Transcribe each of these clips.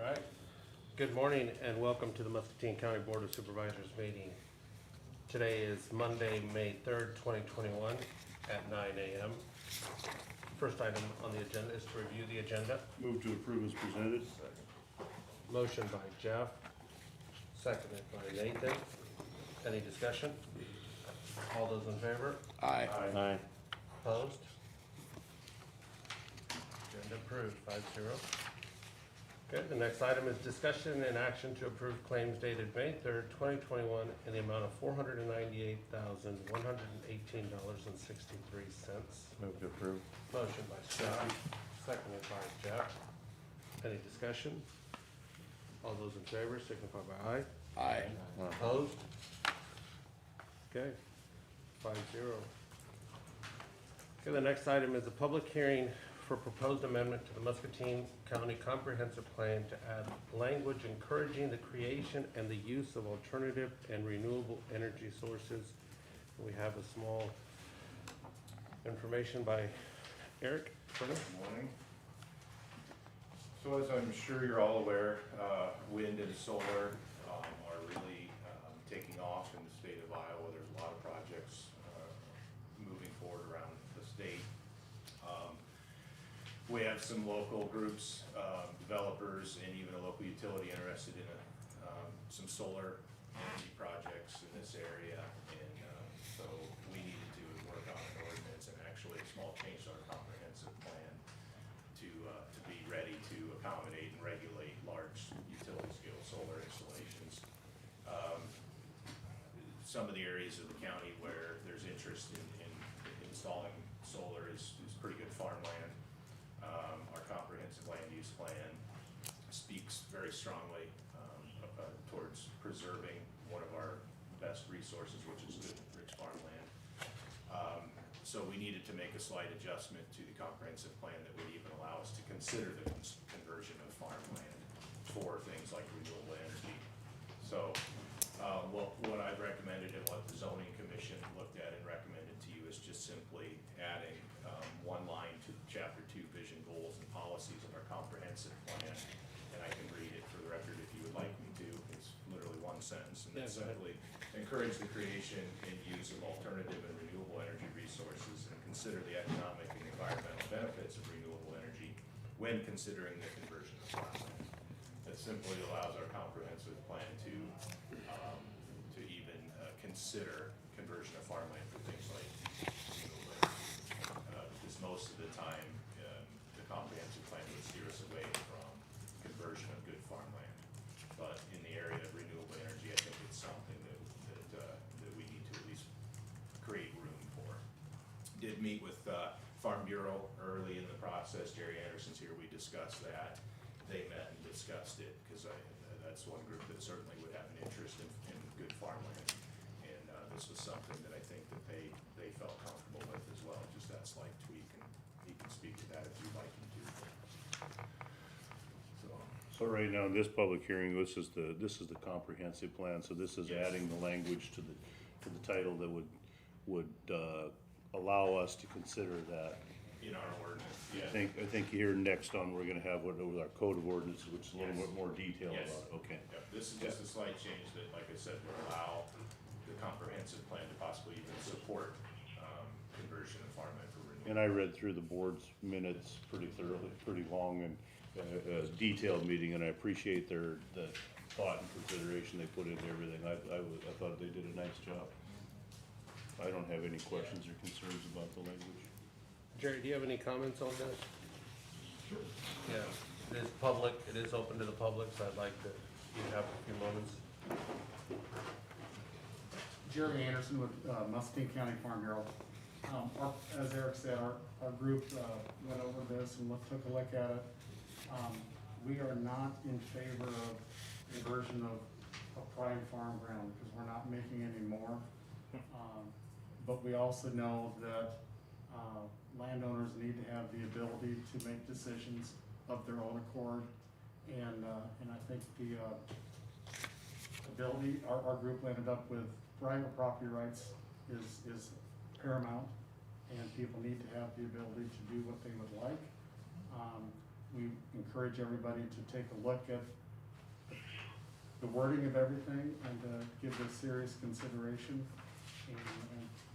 right. Good morning and welcome to the Muscatine County Board of Supervisors meeting. Today is Monday, May 3rd, 2021 at 9 a.m. First item on the agenda is to review the agenda. Move to approve as presented. Motion by Jeff, seconded by Nathan. Any discussion? All those in favor? Aye. Aye. Opposed? Agenda approved, 5-0. Okay, the next item is discussion and action to approve claims dated May 3rd, 2021 in the amount of $498,118.63. Move to approve. Motion by Scott, seconded by Jeff. Any discussion? All those in favor signify by aye. Aye. Opposed? Okay, 5-0. Okay, the next item is a public hearing for proposed amendment to the Muscatine County Comprehensive Plan to add language encouraging the creation and the use of alternative and renewable energy sources. We have a small information by Eric. Good morning. So as I'm sure you're all aware, wind and solar are really taking off in the state of Iowa. There's a lot of projects moving forward around the state. We have some local groups, developers, and even a local utility interested in some solar energy projects in this area. And so we needed to work on an ordinance and actually a small change to our comprehensive plan to be ready to accommodate and regulate large utility scale solar installations. Some of the areas of the county where there's interest in installing solar is pretty good farmland. Our comprehensive land use plan speaks very strongly towards preserving one of our best resources, which is good, rich farmland. So we needed to make a slight adjustment to the comprehensive plan that would even allow us to consider the conversion of farmland for things like renewable energy. So what I've recommended and what the zoning commission looked at and recommended to you is just simply adding one line to chapter 2 vision, goals, and policies of our comprehensive plan. And I can read it for the record if you would like me to. It's literally one sentence, and it's simply encourage the creation and use of alternative and renewable energy resources and consider the economic and environmental benefits of renewable energy when considering the conversion of farmland. That simply allows our comprehensive plan to even consider conversion of farmland for things like renewable energy. Because most of the time, the comprehensive plan would steer us away from conversion of good farmland. But in the area of renewable energy, I think it's something that we need to at least create room for. Did meet with Farm Bureau early in the process. Jerry Anderson's here. We discussed that. They met and discussed it because that's one group that certainly would have an interest in good farmland. And this was something that I think that they felt comfortable with as well. Just that slight tweak, and he can speak to that if you'd like him to. So right now, in this public hearing, this is the comprehensive plan, so this is Yes. adding the language to the title that would allow us to consider that. In our ordinance, I yeah. think here next on, we're gonna have with our code of ordinances, which is a little Yes. bit more detail Yes. about it, okay. Yep, this is just a slight change that, like I said, would allow the comprehensive plan to possibly even support conversion of farmland for renewable. And I read through the board's minutes pretty thoroughly, pretty long and detailed meeting, and I appreciate the thought and consideration they put into everything. I thought they did a nice job. I don't have any questions or concerns about the language. Jerry, do you have any comments on this? Sure. Yeah, it is public, it is open to the public, so I'd like to, you have a few moments. Jerry Anderson with Muscatine County Farm Bureau. As Eric said, our group went over this and took a look at it. We are not in favor of conversion of prime farm ground because we're not making any more. But we also know that landowners need to have the ability to make decisions of their own accord. And I think the ability, our group ended up with private property rights is paramount, and people need to have the ability to do what they would like. we encourage everybody to take a look at the wording of everything and give this serious consideration.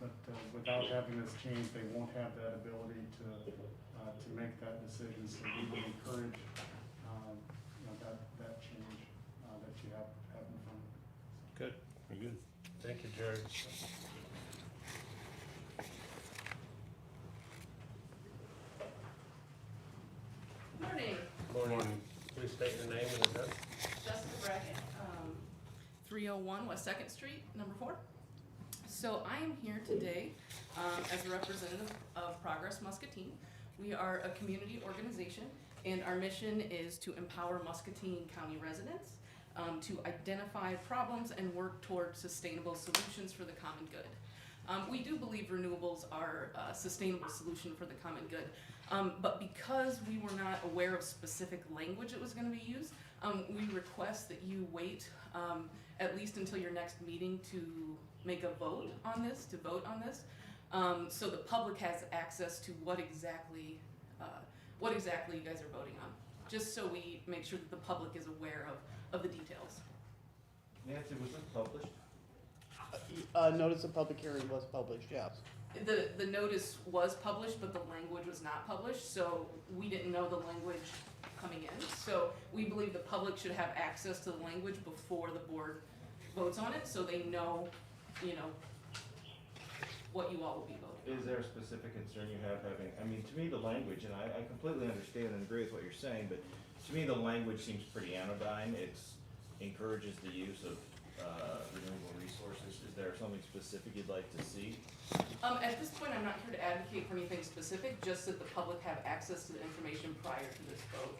But without having this change, they won't have that ability to make that decision. So we would encourage, that change that you have in front of you. Good. Very good. Thank you, Jerry. Morning, Morning. Please state your name and address. Jessica Brackett, 301 West Second Street, number 4. So I am here today as a representative of Progress Muscatine. We are a community organization, and our mission is to empower Muscatine County residents to identify problems and work toward sustainable solutions for the common good. We do believe renewables are a sustainable solution for the common good, but because we were not aware of specific language that was going to be used, we request that you wait at least until your next meeting to make a vote on this, so the public has access to what exactly you guys are voting on, just so we make sure that the public is aware of the details. Nancy, was this published? Notice of public hearing was published, yes. The notice was published, but the language was not published, so we didn't know the language coming in. So we believe the public should have access to the language before the board votes on it, so they know, what you all will be voting on. Is there a specific concern you have having, to me, the language, and I completely understand and agree with what you're saying, but to me, the language seems pretty anodyne. It encourages the use of renewable resources. Is there something specific you'd like to see? At this point, I'm not here to advocate for anything specific, just that the public have access to the information prior to this vote.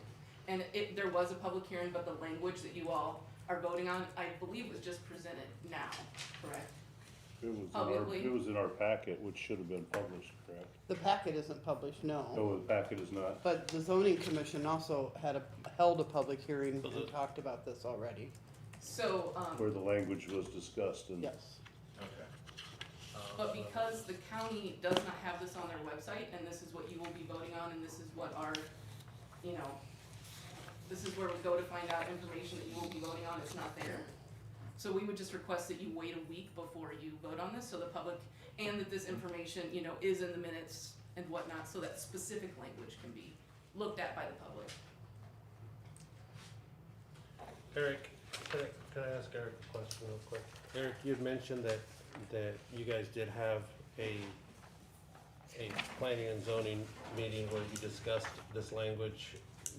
And there was a public hearing, but the language that you all are voting on, I believe, was just presented now, correct? It was in our packet, which should have been published, correct? The packet isn't published, no. No, the packet is not. But the zoning commission also held a public hearing and talked about this already, So, Where the language was discussed and. yes. Okay. but because the county does not have this on their website, and this is what you will be voting on, and this is what our, this is where we go to find out information that you will be voting on, it's not there. So we would just request that you wait a week before you vote on this, so the public, and that this information, is in the minutes and whatnot, so that specific language can be looked at by the public. Eric, can I ask Eric a question real quick? Eric, you had mentioned that you guys did have a planning and zoning meeting where you discussed this language.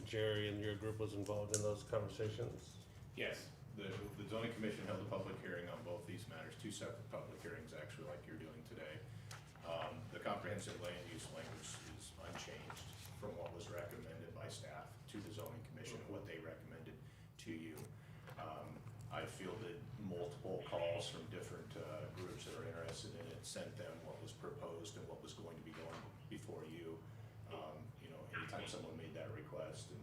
Jerry and your group was involved in those conversations? Yes, the zoning commission held a public hearing on both these matters, 2 separate public hearings, actually, like you're doing today. The comprehensive land use language is unchanged from what was recommended by staff to the zoning commission, and what they recommended to you. I fielded multiple calls from different groups that are interested in it, sent them what was proposed and what was going to be going before you. Anytime someone made that request, and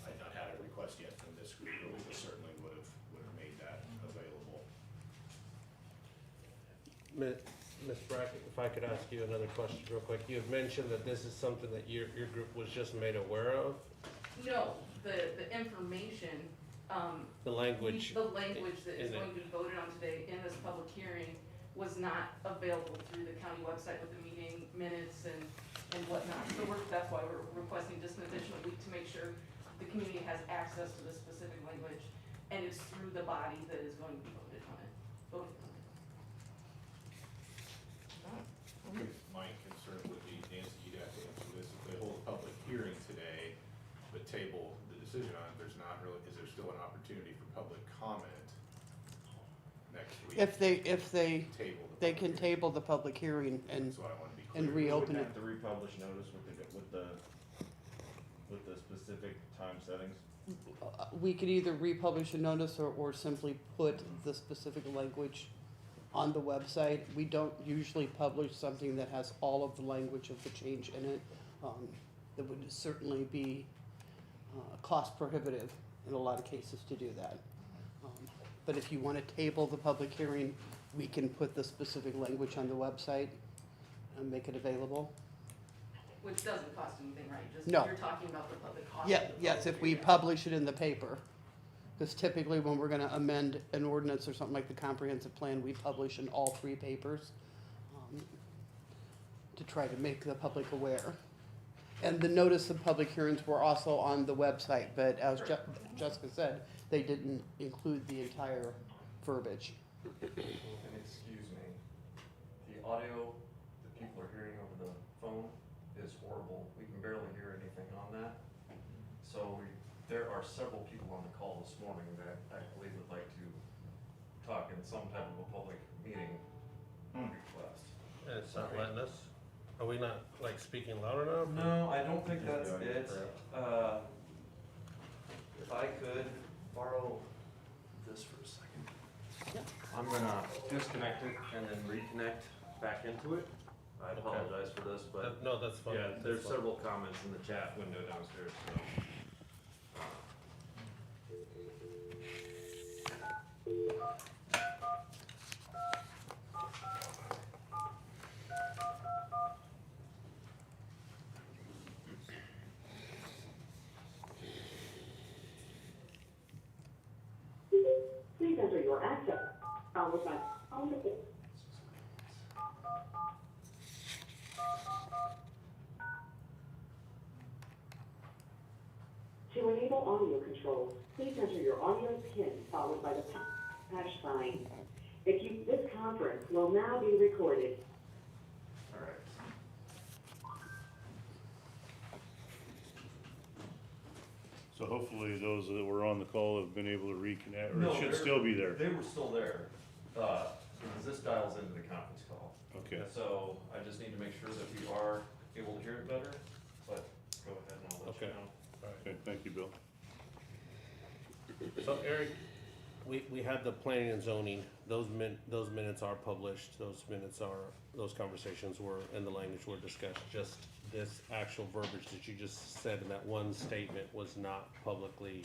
I'd not had a request yet from this group, but we certainly would have made that available. Ms. Brackett, if I could ask you another question real quick. You had mentioned that this is something that your group was just made aware of? No, the information, The language? the language that is in it. going to be voted on today in this public hearing was not available through the county website with the meeting minutes and whatnot. So that's why we're requesting just an additional week to make sure the community has access to the specific language, and it's through the body that is going to be voted on it. My concern would be, Nancy, you'd have to answer this, if they hold a public hearing today, but table the decision on it, is there still an opportunity for public comment next week? If they Table the they public can hearing. table the public hearing and, That's what I want to be clear. and We reopen wouldn't it. have to republish notice with the specific time settings? We could either republish a notice or simply put the specific language on the website. We don't usually publish something that has all of the language of the change in it. That would certainly be cost prohibitive in a lot of cases to do that. But if you want to table the public hearing, we can put the specific language on the website and make it available. Which doesn't cost anything, right? Just, No. you're talking about the public cost. Yeah, of the yes, public if we hearing. publish it in the paper. Because typically when we're gonna amend an ordinance or something like the comprehensive plan, we publish in all 3 papers to try to make the public aware. And the notice of public hearings were also on the website, but as Jessica said, they didn't include the entire verbiage. And excuse me, the audio that people are hearing over the phone is horrible. We can barely hear anything on that. So there are several people on the call this morning that I believe would like to talk in some type of a public meeting request. And it's not letting us? Are we not, like, speaking loud enough? No, I don't think that's Yeah, it. If I could borrow this for a second. I'm gonna disconnect it and then reconnect back into it. I apologize for this, but No, that's fine. yeah, That's there's fine. several comments in the chat window downstairs, so. Please enter your access. With my phone. To enable audio controls, please enter your audio pin followed by the hash sign. This conference will now be recorded. All right. So hopefully those that were on the call have been able to reconnect, or No, it should they're- still be there. They were still there, because this dials into the conference call. Okay. So I just need to make sure that we are able to hear it better, but go ahead and I'll let you Okay. know. Okay, thank you, Bill. So Eric, we had the planning and zoning, those minutes are published, those conversations were, and the language were discussed. Just this actual verbiage that you just said in that one statement was not publicly,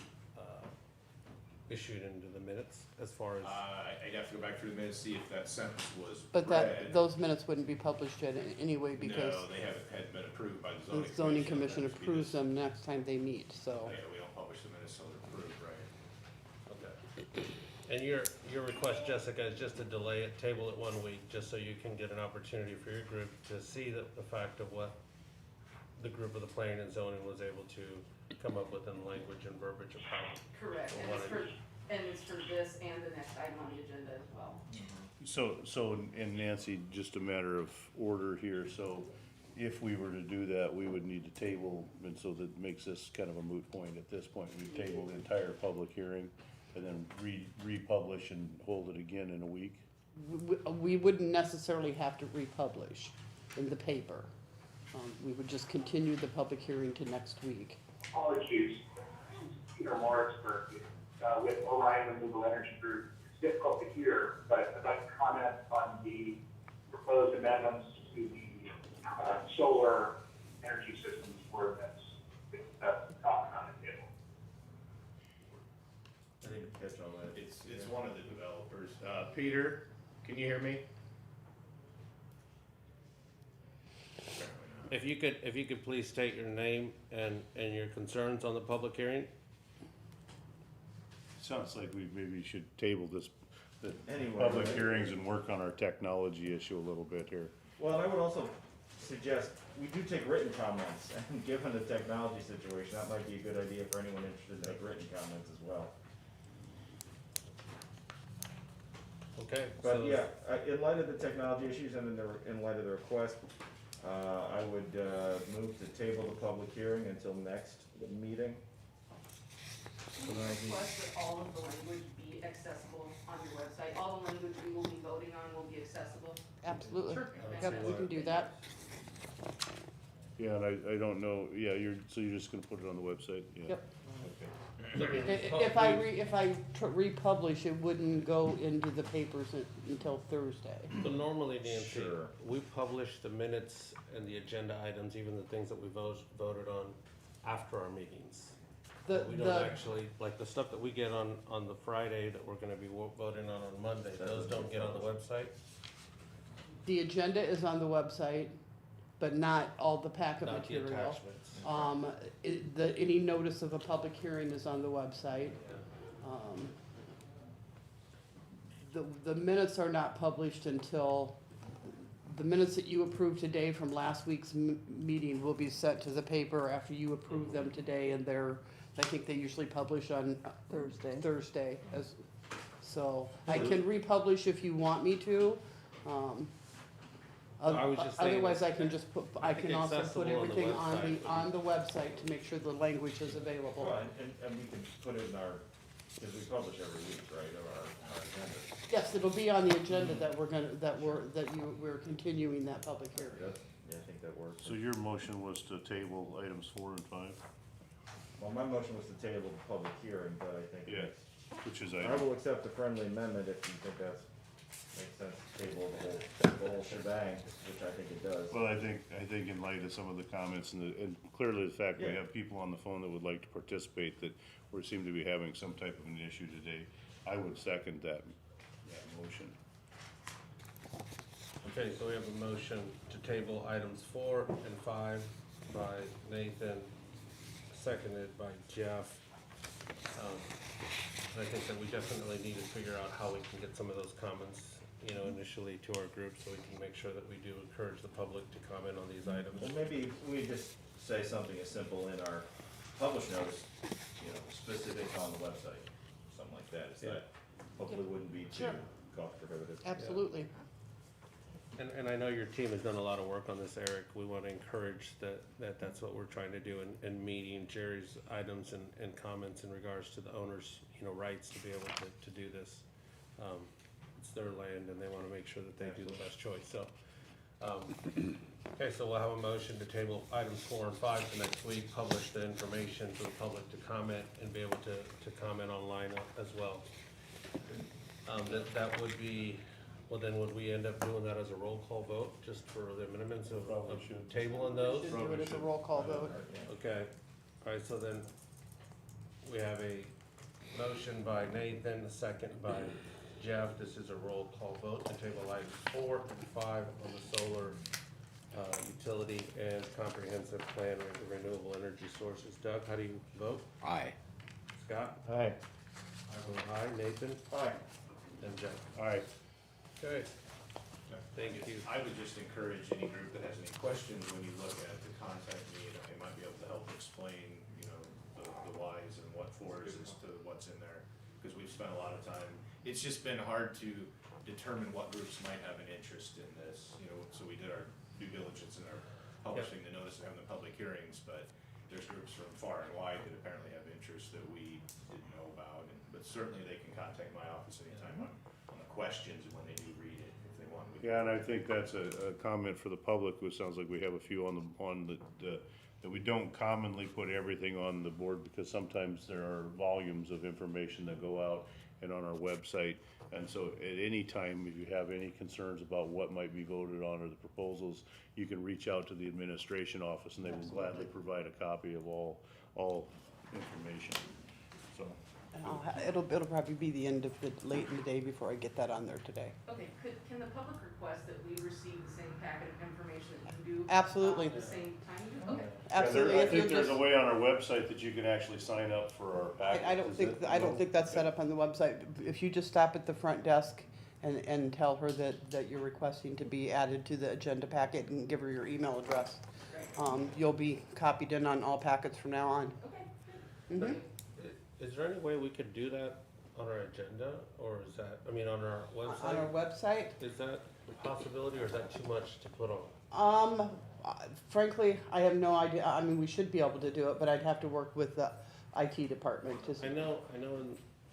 issued into the minutes as far as, I'd have to go back through the minutes, see if that sentence was But read. those minutes wouldn't be published yet anyway because No, they hadn't been approved by the the zoning. zoning commission That would be approves this- them next time they meet, so. Yeah, we don't publish the minutes till they're approved, right? okay. And your request, Jessica, is just to delay it, table it 1 week, just so you can get an opportunity for your group to see the fact of what the group of the planning and zoning was able to come up with in language and verbiage of how. Correct, Or and what it's it for, is. and it's for this and the next item on the agenda as well. So, and Nancy, just a matter of order here, so if we were to do that, we would need to table, and so that makes this kind of a moot point at this point, we table the entire public hearing and then republish and hold it again in a week? We wouldn't necessarily have to republish in the paper. We would just continue the public hearing to next week. Apologies, Peter Morrisburg, with Orion Renewable Energy Group. It's difficult to hear, but I'd like to comment on the proposed amendments to the solar energy systems ordinance. That's the topic on the table. I didn't catch all that. It's one of the developers. Peter, can you hear me? If you could please state your name and your concerns on the public hearing? Sounds like we maybe should table this, the Anyway, public right? hearings and work on our technology issue a little bit here. Well, I would also suggest, we do take written comments, and given the technology situation, that might be a good idea for anyone interested in make written comments as well. Okay. But so- yeah, in light of the technology issues and in light of the request, I would move to table the public hearing until next meeting. Can you request that all of the language be accessible on your website? All the language we will be voting on will be accessible? Absolutely. Sure. Yep, we can do that. Yeah, and I don't know, yeah, so you're just gonna put it on the website? Yeah. Yep. Okay. If I republish, it wouldn't go into the papers until Thursday. So normally, Nancy, Sure. we publish the minutes and the agenda items, even the things that we voted on after our meetings. We don't actually, like the stuff that we get on the Friday that we're gonna be voting on Monday, those don't get on the website? The agenda is on the website. but not all the packet Not the material. attachments. Any notice of a public hearing is on the website. The minutes are not published until, the minutes that you approved today from last week's meeting will be sent to the paper after you approve them today, and I think they usually publish on Thursday, so I can republish if you want me to. I was just saying Otherwise, that- I can just put, I Make it can also accessible put on the everything website. on the website to make sure the language is available. Well, and we can put it in our, because we publish every week, right, or our agenda. Yes, it'll be on the agenda that we're continuing that public hearing. Yeah, I think that works. So your motion was to table items 4 and 5? Well, my motion was to table the public hearing, but I think Yeah. it's, Which is I item, will accept the friendly amendment if you think that's, makes sense to table the whole shebang, which I think it does. well, I think in light of some of the comments and clearly the fact we Yeah. have people on the phone that would like to participate, that we seem to be having some type of an issue today, I would second that motion. Okay, so we have a motion to table items 4 and 5 by Nathan, seconded by Jeff. I think that we definitely need to figure out how we can get some of those comments, initially to our group, so we can make sure that we do encourage the public to comment on these items. Well, maybe we just say something as simple in our published notice, specific on the website, something like that, is that hopefully wouldn't be too Sure. cost prohibitive. Absolutely. And I know your team has done a lot of work on this, Eric. We want to encourage that's what we're trying to do in meeting Jerry's items and comments in regards to the owner's, rights to be able to do this. It's their land and they want to make sure that they do the best choice, so. Okay, so we'll have a motion to table items 4 and 5 to next week, publish the information for the public to comment and be able to comment online as well. That would be, well, then would we end up doing that as a roll call vote, just for the amendments of Probably should. tabling those? Should do it as a roll call vote. Okay, alright, so then we have a motion by Nathan, a second by Jeff. This is a roll call vote to table items 4 and 5 on the solar utility and comprehensive plan with the renewable energy sources. Doug, how do you vote? Aye. Scott? Aye. I vote aye. Nathan? Aye. And Jeff? All right, Okay. Thank you. I would just encourage any group that has any questions when you look at it to contact me, and I might be able to help explain, the whys and what fors as to what's in there. Because we've spent a lot of time, it's just been hard to determine what groups might have an interest in this, so we did our due diligence in our publishing the notice and having the public hearings, but there's groups from far and wide that apparently have interest that we didn't know about, but certainly they can contact my office anytime on the questions when they do read it, if they want. yeah, and I think that's a comment for the public, which sounds like we have a few on the that we don't commonly put everything on the board, because sometimes there are volumes of information that go out and on our website. And so at any time, if you have any concerns about what might be voted on or the proposals, you can reach out to the administration office and they will gladly provide a copy of all information, so. And it'll probably be the end of late in the day before I get that on there today. Okay, can the public request that we receive the same packet of information that you do? Absolutely. At the same time you do? Okay. Absolutely. I If you'll think there's a just- way on our website that you can actually sign up for our package. I don't think that's set up on the website. If you just stop at the front desk and tell her that you're requesting to be added to the agenda packet and give her your email address, Great. you'll be copied in on all packets from now on. Okay. Mhm. Is there any way we could do that on our agenda, or is that, on our On our website? website, Is that a possibility, or is that too much to put on? frankly, I have no idea. We should be able to do it, but I'd have to work with the IT department to. I know,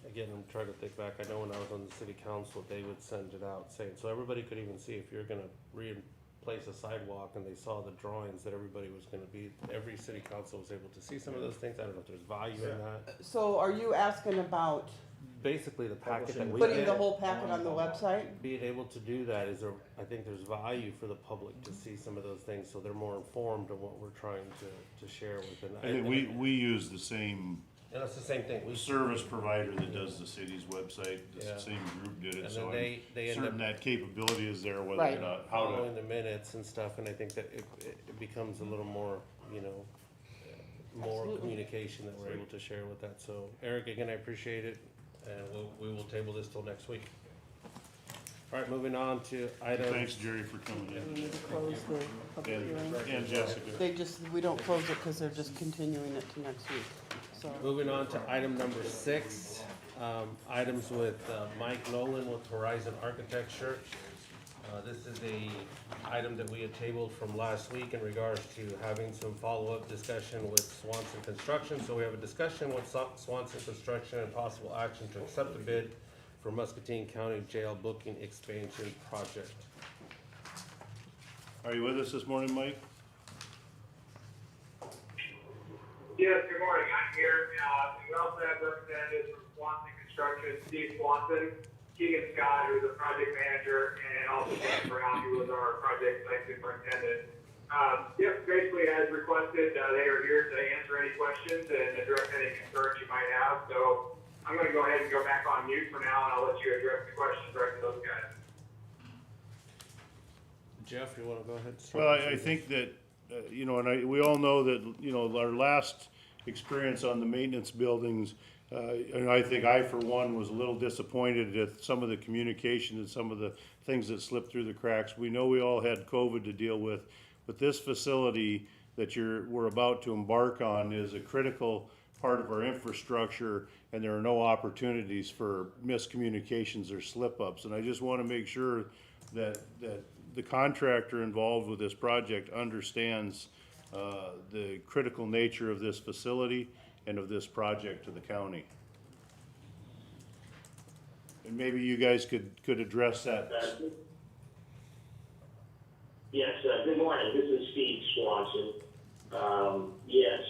again, I'm trying to think back, I know when I was on the city council, they would send it out saying, so everybody could even see if you're gonna replace a sidewalk and they saw the drawings that everybody was gonna be, every city council was able to see some of those things. I don't know if there's value in that. So are you asking about Basically, the packet that we putting get, the whole packet on the website? being able to do that I think there's value for the public to see some of those things, so they're more informed of what we're trying to share with them. I think we use the same And that's the same thing, the service provider that does the city's website, Yeah. the same group did it, and so then I'm they end certain up that capability is there, whether or Right. not, how to. following the minutes and stuff, and I think that it becomes a little more, you know, more Absolutely. communication that we're able to share with that, so Eric, again, I appreciate it, and we will table this till next week. All right, moving on to items. Thanks, Jerry, for coming Do we in. need to close the public hearing? And Jessica. We don't close it because they're just continuing it to next week, so. Moving on to item number 6, items with Mike Nolan with Horizon Architecture. This is a item that we had tabled from last week in regards to having some follow-up discussion with Swanson Construction. So we have a discussion with Swanson Construction and possible action to accept the bid for Muscatine County Jail Booking Expansion Project. Are you with us this morning, Mike? Yes, good morning. I'm here. We also have representatives from Swanson Construction, Steve Swanson, Keegan Scott, who's a project manager, and also Dan Brown, who was our project site superintendent. Basically as requested, they are here to answer any questions and address any concerns you might have. So I'm going to go ahead and go back on mute for now, and I'll let you address the questions right to those guys. Jeff, you wanna go ahead and start? Well, I think that, you know, and we all know that, you know, our last experience on the maintenance buildings, and I think I, for one, was a little disappointed at some of the communication and some of the things that slipped through the cracks. We know we all had COVID to deal with, but this facility that we're about to embark on is a critical part of our infrastructure, and there are no opportunities for miscommunications or slip-ups. And I just want to make sure that the contractor involved with this project understands the critical nature of this facility and of this project to the county. And maybe you guys could address that. Yes, good morning. This is Steve Swanson. Yes,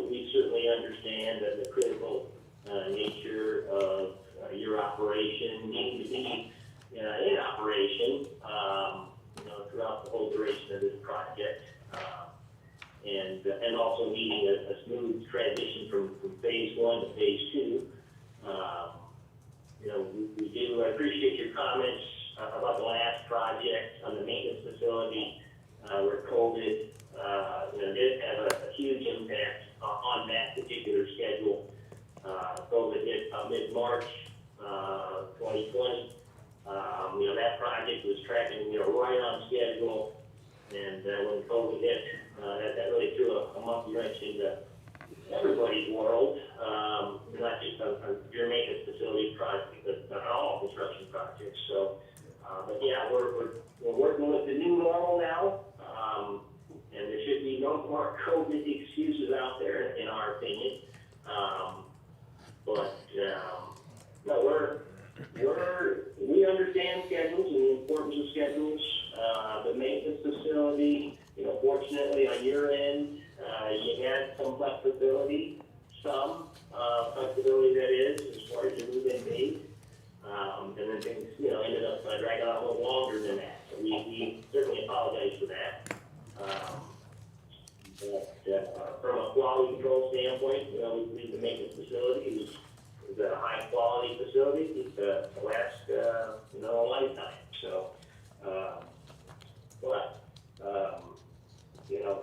we certainly understand that the critical nature of your operation needing to be in operation, throughout the whole duration of this project, and also needing a smooth transition from phase 1 to phase 2. I appreciate your comments about the last project on the maintenance facility where COVID did have a huge impact on that particular schedule. COVID hit mid-March 2020. That project was tracking right on schedule, and when COVID hit, that really threw a monkey wrench into everybody's world, not just on your maintenance facility project, but on all construction projects. So, but yeah, we're working with the new normal now, and there should be no more COVID excuses out there, in our opinion. We understand schedules and the importance of schedules. The maintenance facility, fortunately on your end, you had some flexibility, that is, as far as your move-in date. And then things, ended up dragging on a little longer than that. So we certainly apologize for that. But from a quality control standpoint, we believe the maintenance facility is a high-quality facility. It's to last, a lifetime. So,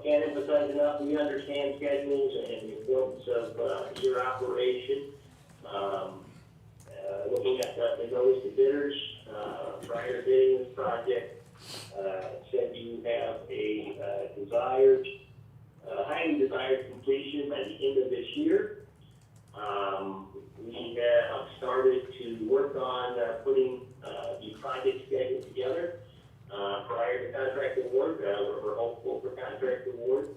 can't emphasize enough, we understand schedules and the importance of your operation. Looking at the notice to bidders prior to bidding this project, said you have a highly desired completion by the end of this year. We have started to work on putting the project schedule together prior to contract award. We're hopeful for contract award.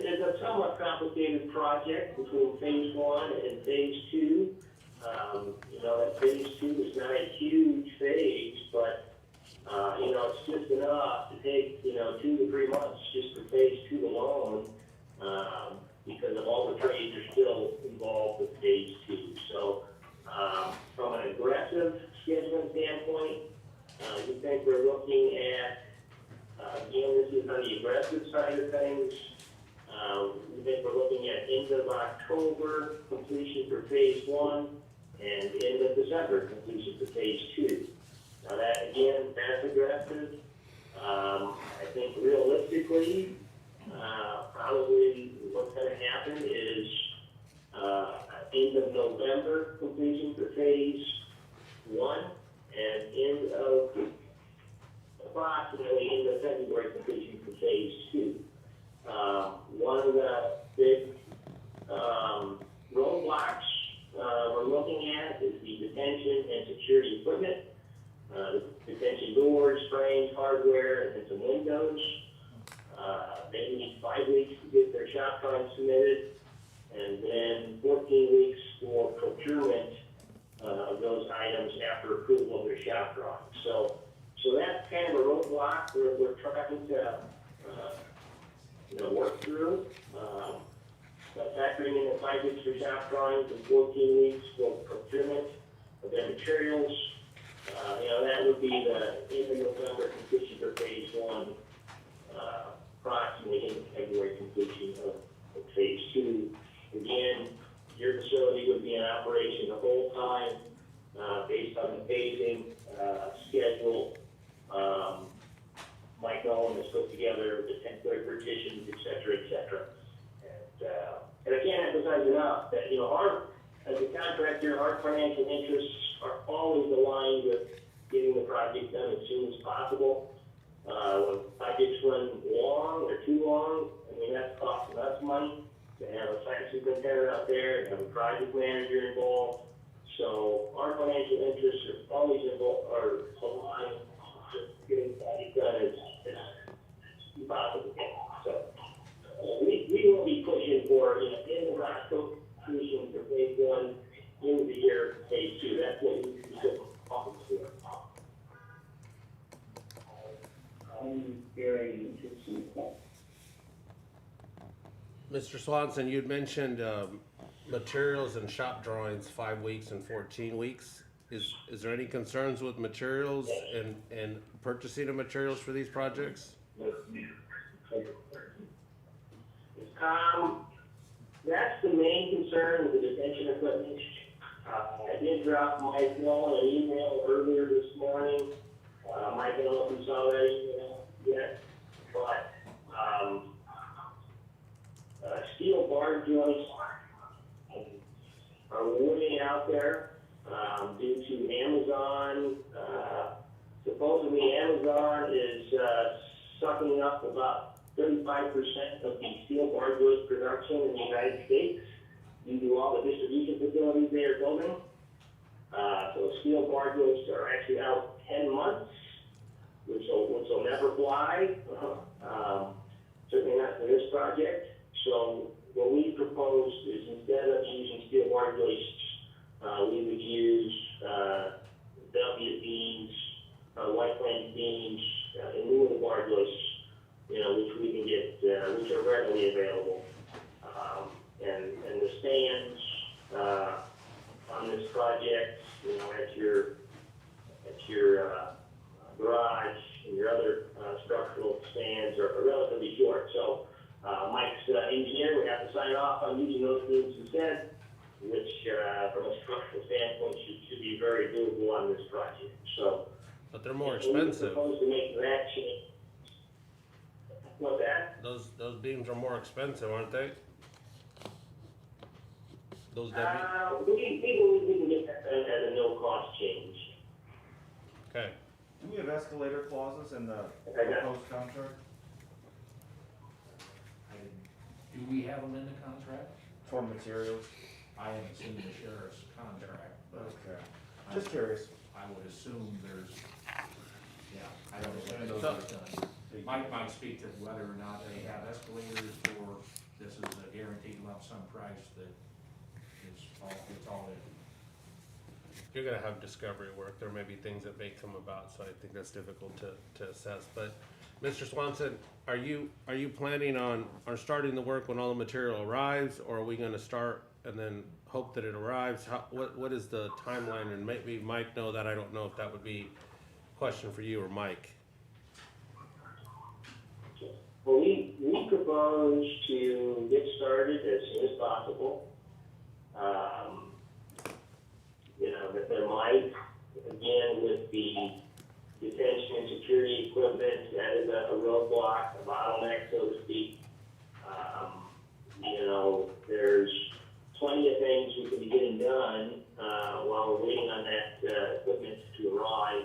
It's a somewhat complicated project between phase 1 and phase 2. That phase 2 is not a huge phase, but it's just enough to take 2 to 3 months just for phase 2 alone, because of all the trades are still involved with phase 2. So from an aggressive scheduling standpoint, we think we're looking at Again, this is on the aggressive side of things. We think we're looking at end of October completion for phase one and end of December completion for phase two. Now that, again, that's aggressive. I think realistically, probably what's gonna happen is, end of November completion for phase one and end of approximately end of February completion for phase two. One of the big roadblocks we're looking at is the detention and security equipment. The detention doors, frames, hardware, and some windows. They need 5 weeks to get their shop drawings submitted, and then 14 weeks for procurement of those items after approval of their shop drawings. So that's kind of a roadblock we're trying to work through. But factoring in the 5 weeks for shop drawings and 14 weeks for procurement of their materials, that would be the end of November completion for phase one, approximately in February completion of phase two. Again, your facility would be in operation the whole time, based on the phasing, schedule. Mike Nolan has put together the temporary partitions, et cetera, et cetera. And I can't emphasize enough that, as a contractor, our financial interests are always aligned with getting the project done as soon as possible. When projects run long or too long, that's costing us money to have a site superintendent out there, to have a project manager involved. So our financial interests are always aligned with getting the project done as possible. So we will be pushing for end of October completion for phase one, end of the year phase two. That's what we should offer for. Very interesting. Mr. Swanson, you'd mentioned materials and shop drawings, 5 weeks and 14 weeks. Is there any concerns with materials and purchasing of materials for these projects? That's the main concern with the detention equipment. I did drop Mike Nolan an email earlier this morning. Mike, I don't know if you saw that email yet, but steel bar joints are way out there due to Amazon. Supposedly Amazon is sucking up about 35% of the steel bar joist production in the United States due to all the distribution facilities they are building. So steel bar joists are actually out 10 months, which will never fly. Certainly not for this project. So what we proposed is instead of using steel bar joists, we would use Velvet beams, white plank beams, in lieu of the bar joists, which we can get, which are readily available. And the stands on this project, at your garage and your other structural stands are relatively short. So Mike's engineer would have to sign off on using those beams instead, which from a structural standpoint should be very doable on this project. So, But they're more expensive. We propose to make that change. What's that? Those beams are more expensive, aren't they? Those We believe we can get that done as a no-cost change. Okay. Do we have escalator clauses in the proposed contract? Do we have them in the contract? For materials? I haven't seen the sheriff's contract, but Okay. Just curious. I would assume there's, I don't know what So- those are done. Mike might speak to whether or not they have escalators or this is a guaranteed lump sum price that is it's all in. You're gonna have discovery work. There may be things that may come about, so I think that's difficult to assess. But Mr. Swanson, are you planning on starting the work when all the material arrives, or are we gonna start and then hope that it arrives? What is the timeline? And maybe Mike know that. I don't know if that would be a question for you or Mike. propose to get started as soon as possible. You know, that there might, again, with the detention and security equipment, that is a roadblock, a bottleneck, so to speak. You know, there's plenty of things we could be getting done while we're waiting on that equipment to arrive.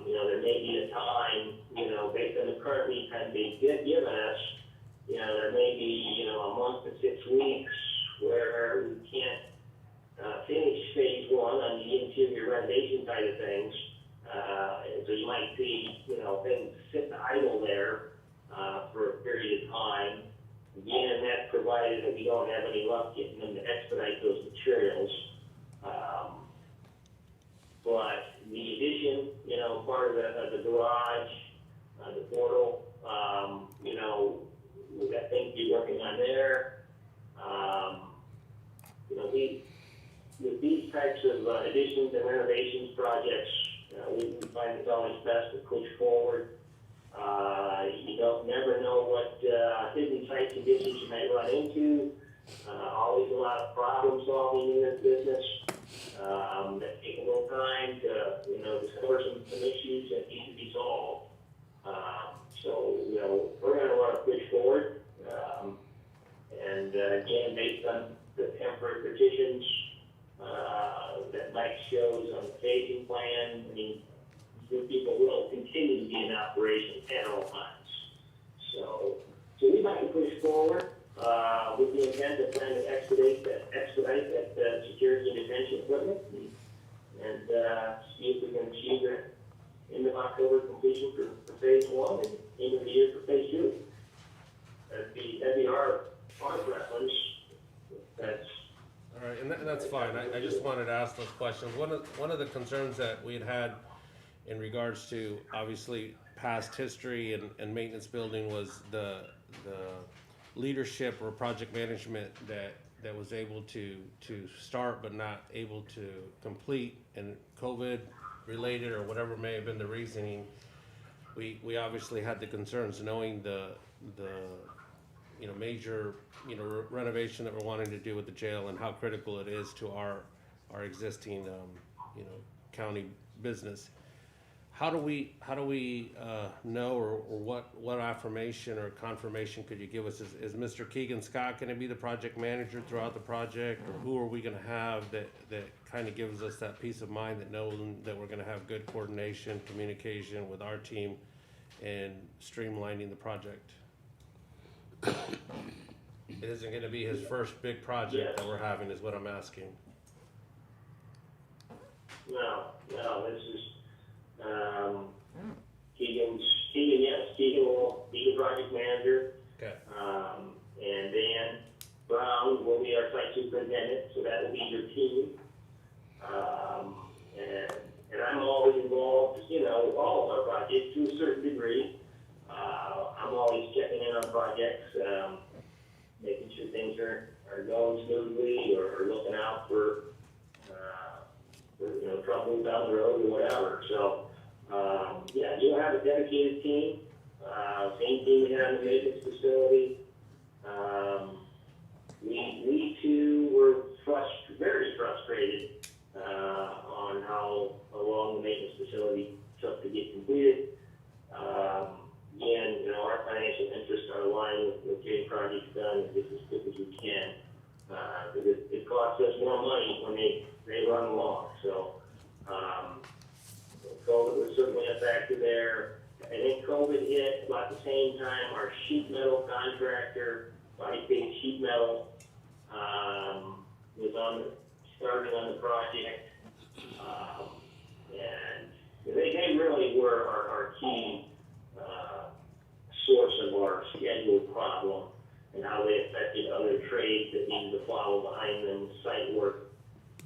You know, there may be a time, you know, based on the current lead time they've given us, you know, there may be, you know, a month to 6 weeks where we can't finish phase one on the interior renovation side of things. And so you might see, you know, things sit idle there for a period of time. Again, that's provided that we don't have any luck getting them to expedite those materials. But the addition, you know, part of the garage, the portal, you know, we've got things to be working on there. You know, with these types of additions and renovations projects, we find it's always best to push forward. You don't never know what hidden site conditions you may run into. Always a lot of problem solving in this business that take a little time to, you know, discover some issues that need to be solved. So, you know, we're going to want to push forward. And again, based on the temporary petitions that Mike shows on the staging plan, I mean, these people will continue to be in operation at all times. So we'd like to push forward with the intent of trying to expedite that security and detention equipment and see if we can achieve it end of October completion for phase one and end of the year for phase two. That'd be our preference. That's All right, and that's fine. I just wanted to ask those questions. One of the concerns that we had in regards to obviously past history and maintenance building was the leadership or project management that was able to start but not able to complete, and COVID related or whatever may have been the reasoning. We obviously had the concerns knowing the you know, major, you know, renovation that we're wanting to do with the jail and how critical it is to our existing, you know, county business. How do we know, or what affirmation or confirmation could you give us? Is Mr. Keegan Scott going to be the project manager throughout the project, or who are we going to have that kind of gives us that peace of mind that knowing that we're going to have good coordination, communication with our team, and streamlining the project? It isn't going to be his first big project that we're having, is what I'm asking. No, this is Keegan will be the project manager. Okay. And Dan Brown will be our site superintendent, so that will be your team. And I'm always involved, you know, with all of our projects to a certain degree. I'm always checking in on projects, making sure things are going smoothly or looking out for you know, trouble down the road or whatever. So, yeah, you'll have a dedicated team, same team we had in the maintenance facility. We too were very frustrated on how long the maintenance facility took to get completed. Again, you know, our financial interests are aligned with getting projects done as quick as we can. Because it costs us more money when they run along. So, COVID was certainly a factor there. I think COVID hit about the same time our sheet metal contractor, Body Big Sheet Metal, was starting on the project. And they really were our key source of our schedule problem, and how they affected other trades that needed to follow behind them, site work,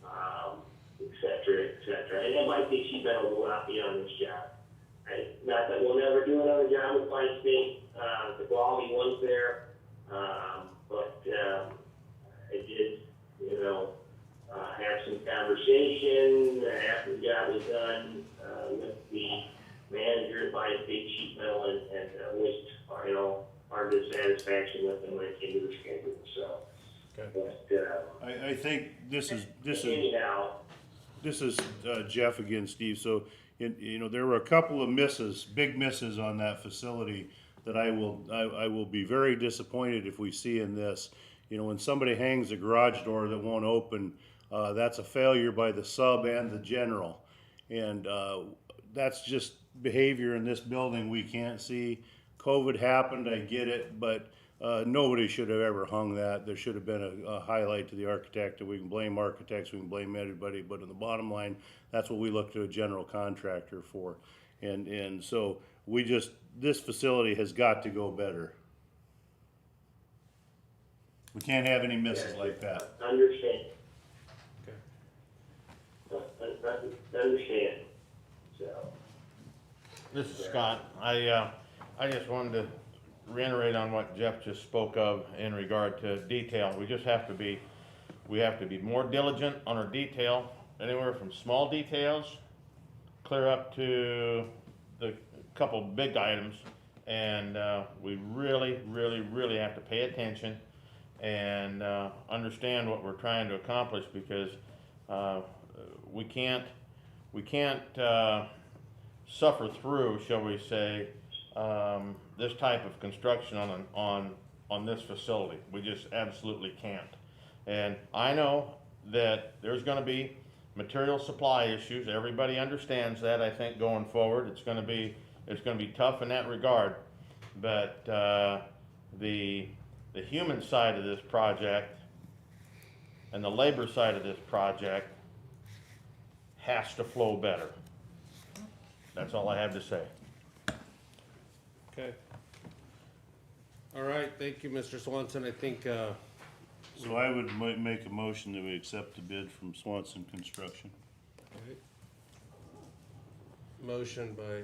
et cetera, et cetera. And that might be sheet metal will not be on this job. Right? Not that we'll never do another job with Pine State. The quality was there, but I did, you know, have some conversation after the job was done with the manager at Pine State Sheet Metal and voiced our our dissatisfaction with them when it came to the schedule, so. Okay. But, I think this is anyhow, Jeff again, Steve. So, you know, there were a couple of big misses on that facility that I will be very disappointed if we see in this. You know, when somebody hangs a garage door that won't open, that's a failure by the sub and the general. And that's just behavior in this building we can't see. COVID happened, I get it, but nobody should have ever hung that. There should have been a highlight to the architect. We can blame architects, we can blame everybody, but in the bottom line, that's what we look to a general contractor for. And so this facility has got to go better. We can't have any misses like that. understand. Okay. Understand, so. This is Scott. I just wanted to reiterate on what Jeff just spoke of in regard to detail. We have to be more diligent on our detail, anywhere from small details clear up to the couple big items. And we really have to pay attention and understand what we're trying to accomplish, because we can't suffer through, shall we say, this type of construction on this facility. We just absolutely can't. And I know that there's going to be material supply issues. Everybody understands that. I think going forward, it's going to be tough in that regard. But the human side of this project and the labor side of this project has to flow better. That's all I have to say. Okay. All right, thank you, Mr. Swanson. I think, So I would make a motion that we accept the bid from Swanson Construction. okay. Motion by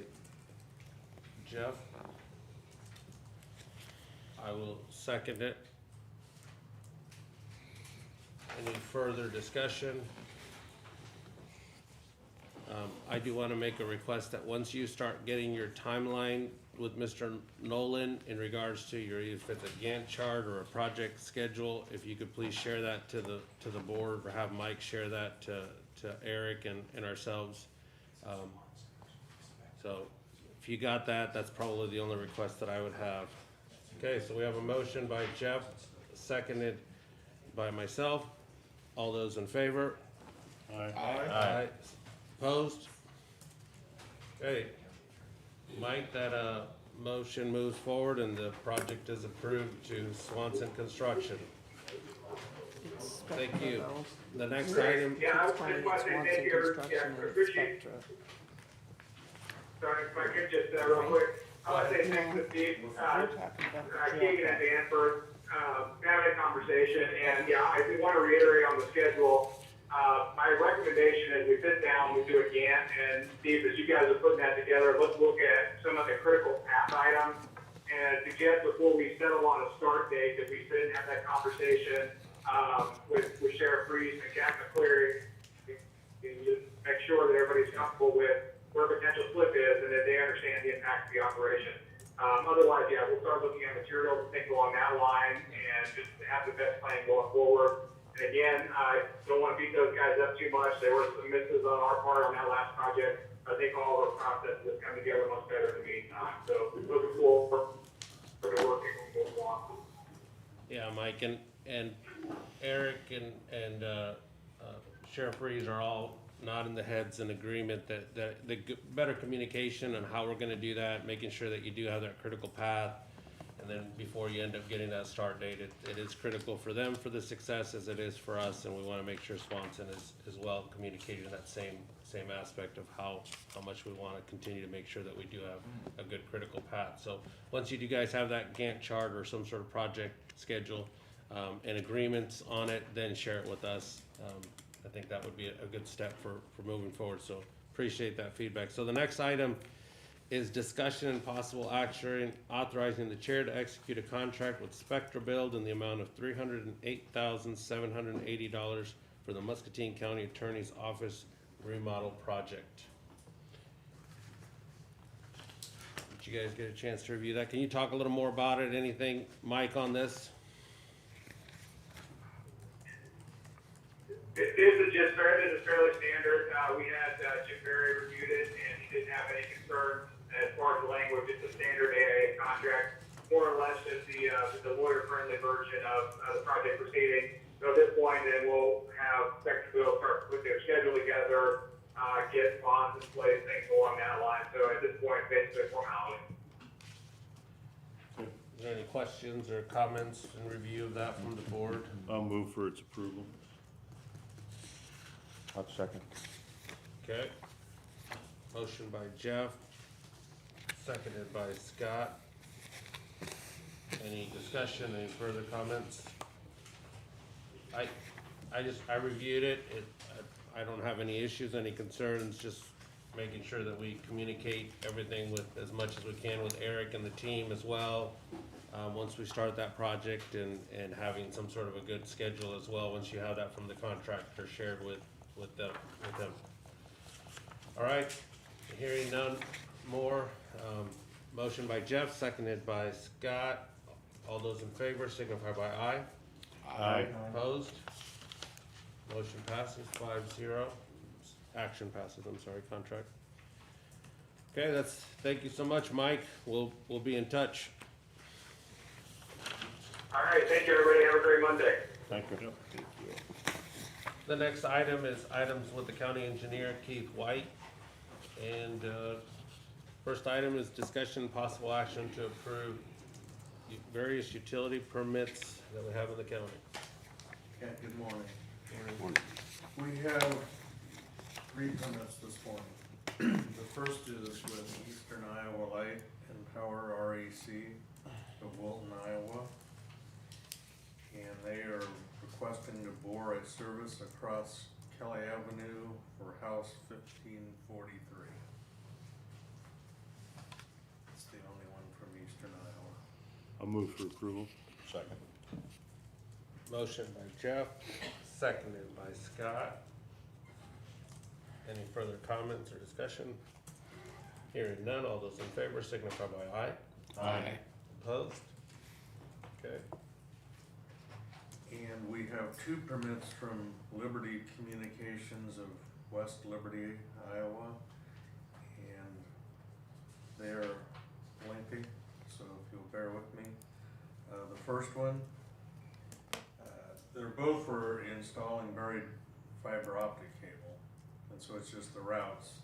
Jeff. I will second it. Any further discussion? I do want to make a request that once you start getting your timeline with Mr. Nolan in regards to your, if it's a Gantt chart or a project schedule, if you could please share that to the board, or have Mike share that to Eric and ourselves. So if you got that, that's probably the only request that I would have. Okay, so we have a motion by Jeff, seconded by myself. All those in favor? Aye. Aye. Opposed? Okay. Mike, that motion moves forward and the project is approved to Swanson Construction. It's Thank Spectre, you. though. The next item, Yeah, I It's just fine, wanted it's to Swanson thank you, Construction and appreciate, Spectre. sorry, if I could just, real quick, I want to say thanks to Steve, We're talking about the Keegan and jail. Dan for, having a conversation, and yeah, I do want to reiterate on the schedule. My recommendation is we sit down, we do a Gantt, and Steve, as you guys are putting that together, let's look at some of the critical path items, and suggest before we settle on a start date, that we sit and have that conversation, with Sheriff Reese and Captain Cleary, and just make sure that everybody's comfortable with where potential slip is, and that they understand the impact of the operation. Otherwise, yeah, we'll start looking at materials, think along that line, and just have the best plan going forward. And again, I don't want to beat those guys up too much. There were some misses on our part on that last project. I think all of our processes have come together much better in the meantime. So looking forward to working with along. yeah, Mike and Eric and Sheriff Reeves are all nodding the heads in agreement that the better communication on how we're gonna do that, making sure that you do have that critical path. And then before you end up getting that start date, it is critical for them for the success as it is for us, and we wanna make sure Swanson is well communicating that same aspect of how much we wanna continue to make sure that we do have a good critical path. So, once you do guys have that Gantt chart or some sort of project schedule, and agreements on it, then share it with us. I think that would be a good step for moving forward, so appreciate that feedback. So the next item is discussion and possible action authorizing the chair to execute a contract with Spectre Build in the amount of $308,780 for the Muscatine County Attorney's Office remodel project. Would you guys get a chance to review that. Can you talk a little more about it? Anything, Mike, on this? This is fairly standard. We had Jim Berry reviewed it, and he didn't have any concerns as far as the language. It's a standard AIA contract, more or less just the lawyer-friendly version of the project proceeding. So at this point, then we'll have Spectre start put their schedule together, get bonds in place, things along that line. So at this point, basically formality. Is there any questions or comments in review of that from the board? I'll move for its approval. I'll second. Okay. Motion by Jeff, seconded by Scott. Any discussion, any further comments? I reviewed it, I don't have any issues, any concerns, just making sure that we communicate everything with, as much as we can with Eric and the team as well. Once we start that project and having some sort of a good schedule as well, once you have that from the contractor shared with them. All right, hearing none more, motion by Jeff, seconded by Scott. All those in favor signify by aye. Aye. Opposed? Motion passes 5-0. Action passes, I'm sorry, contract. Okay, thank you so much, Mike. We'll be in touch. All right, thank you, everybody. Have a great Monday. Thank you. The next item is items with the county engineer, Keith White. And, first item is discussion and possible action to approve various utility permits that we have in the county. Okay, good morning. We have 3 permits this morning. The first is with Eastern Iowa Light and Power REC of Wilton, Iowa. And they are requesting to bore a service across Kelly Avenue for House 1543. It's the only one from Eastern Iowa. I'll move for approval. Second. Motion by Jeff, seconded by Scott. Any further comments or discussion? Hearing none, all those in favor signify by aye. Aye. Opposed? Okay. And we have 2 permits from Liberty Communications of West Liberty, Iowa. And they're lengthy, so if you'll bear with me. The first one, they're both for installing buried fiber optic cable, and so it's just the routes.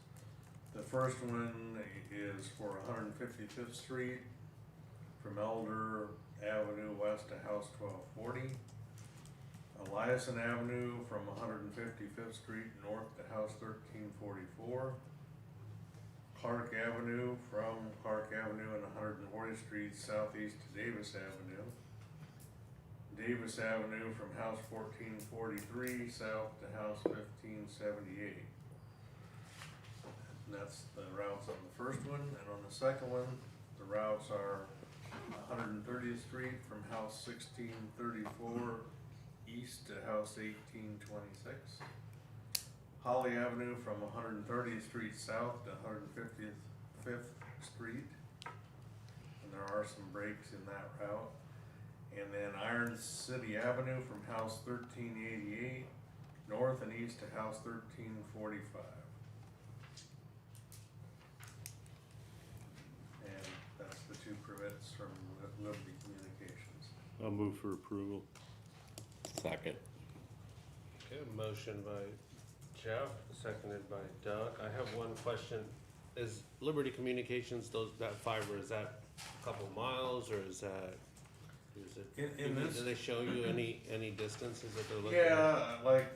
The first one is for 155th Street from Elder Avenue west to House 1240. Eliason Avenue from 155th Street north to House 1344. Clark Avenue from Clark Avenue and 140th Street southeast to Davis Avenue. Davis Avenue from House 1443 south to House 1578. And that's the routes on the first one, and on the second one, the routes are 130th Street from House 1634 east to House 1826. Holly Avenue from 130th Street south to 155th Street. And there are some breaks in that route. And then Iron City Avenue from House 1388 north and east to House 1345. And that's the 2 permits from Liberty Communications. I'll move for approval. Second. Okay, motion by Jeff, seconded by Doug. I have one question. Is Liberty Communications, that fiber, is that a couple miles, or is it? In this- Do they show you any distances that they're looking at? Yeah, like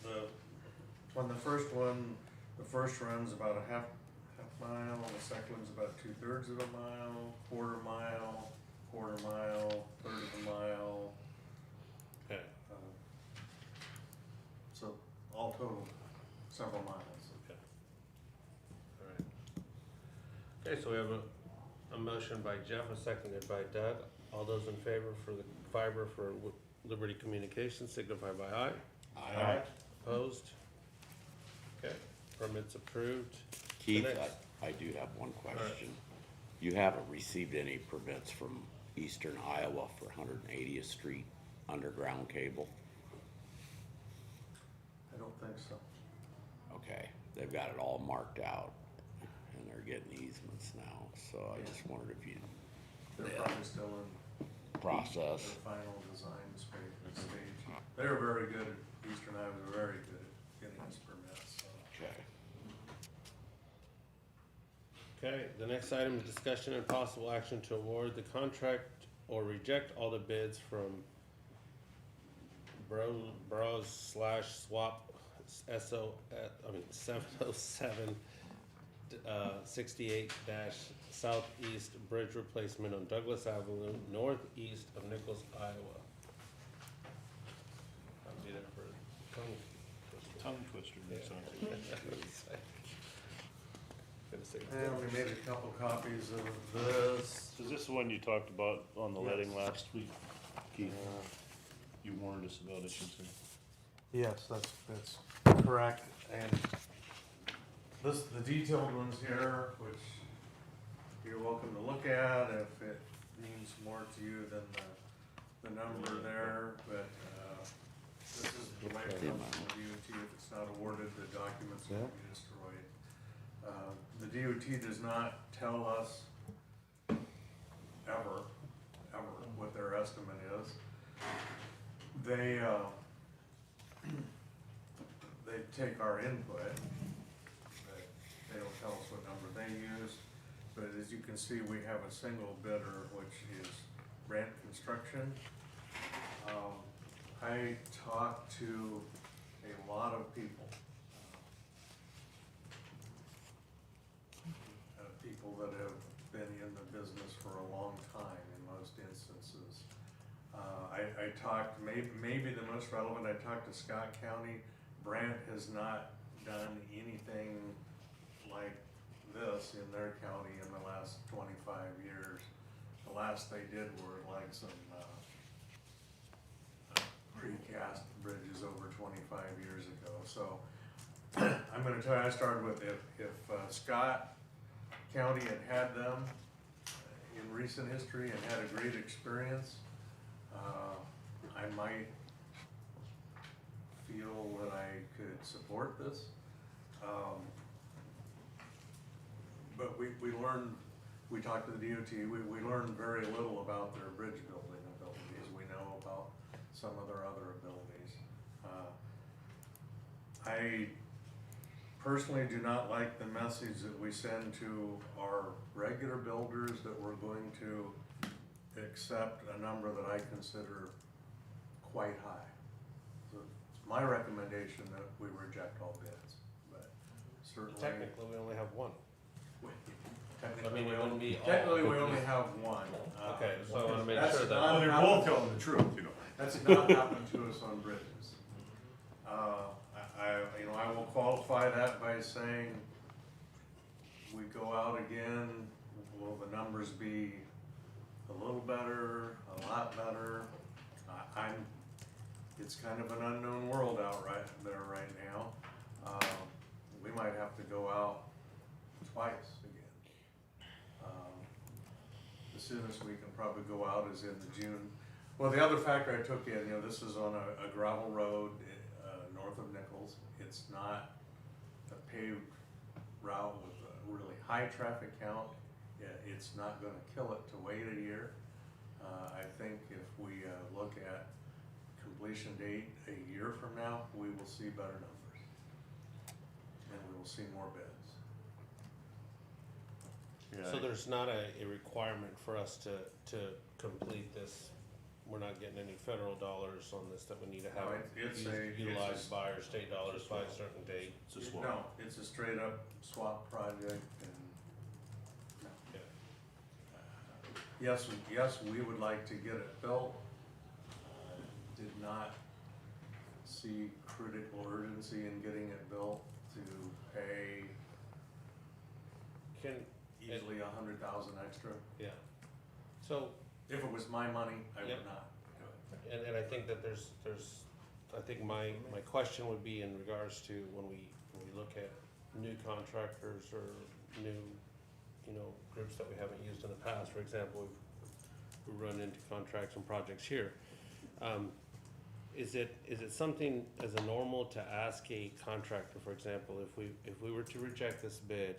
the first run's about a half mile, and the second one's about 2/3 of a mile, quarter mile, 1/3 of a mile. Okay, So all total, several miles. okay. All right. Okay, so we have a motion by Jeff, seconded by Doug. All those in favor for the fiber for Liberty Communications signify by aye. Aye. Opposed? Okay, permits approved. Keith, The next- I do have one question. You haven't received any permits from Eastern Iowa for 180th Street underground cable? I don't think so. Okay, they've got it all marked out, and they're getting easements now, so I just wondered if you They're Yeah. probably still in process. the final design stage. They're very good at, Eastern Iowa, they're very good at getting us permits, so. Okay. Okay, the next item is discussion and possible action to award the contract or reject all the bids from Bros/Swap 707 68 Southeast Bridge Replacement on Douglas Avenue, northeast of Nichols, Iowa. I'll be there for Tongue twister, that sounds Yeah. like. Gonna say- And we made a couple copies of this. Is this the one you talked about on the letting last week, Keith? You warned us about it, you said. Yes, that's correct, and this, the detailed ones here, which you're welcome to look at if it means more to you than the number there, but, this is the way it comes from the DOT. If it's not awarded, the documents will be destroyed. The DOT does not tell us ever what their estimate is. They take our input, but they don't tell us what number they use. But as you can see, we have a single bidder, which is Brant Construction. I talked to a lot of people. People that have been in the business for a long time in most instances. I talked, maybe the most relevant, I talked to Scott County. Brant has not done anything like this in their county in the last 25 years. The last they did were like some precast bridges over 25 years ago. So I'm gonna tell you, I started with if Scott County had them in recent history and had a great experience, I might feel that I could support this. But we learned, we talked to the DOT, we learned very little about their bridge building abilities. We know about some of their other abilities. I personally do not like the message that we send to our regular builders that we're going to accept a number that I consider quite high. So it's my recommendation that we reject all bids, but certainly. Technically, we only have one. Technically, I mean, it wouldn't be all- technically, we only have one. Okay, so I wanna make That's sure that- not Well, they're happened- both telling the truth, you know. That's not happened to us on bridges. I will qualify that by saying, we go out again, will the numbers be a little better, a lot better? It's kind of an unknown world out right there right now. We might have to go out twice again. The soonest we can probably go out is in June. Well, the other factor I took in, this is on a gravel road, north of Nichols. It's not a paved route with a really high traffic count. It's not gonna kill it to wait a year. I think if we, look at completion date a year from now, we will see better numbers. And we will see more bids. So there's not a requirement for us to complete this. We're not getting any federal dollars on this that we need to have No, it's a- utilized by or state dollars by a certain date. It's a swap. No, it's a straight up swap project and, no. Yes, we would like to get it built. Did not see critical urgency in getting it built to pay Can, easily 100,000 extra. yeah. So, If it was my money, I Yep. would not do it. and I think that there's, I think my question would be in regards to when we look at new contractors or new, you know, groups that we haven't used in the past. For example, we've run into contracts and projects here. Is it something as a normal to ask a contractor, for example, if we were to reject this bid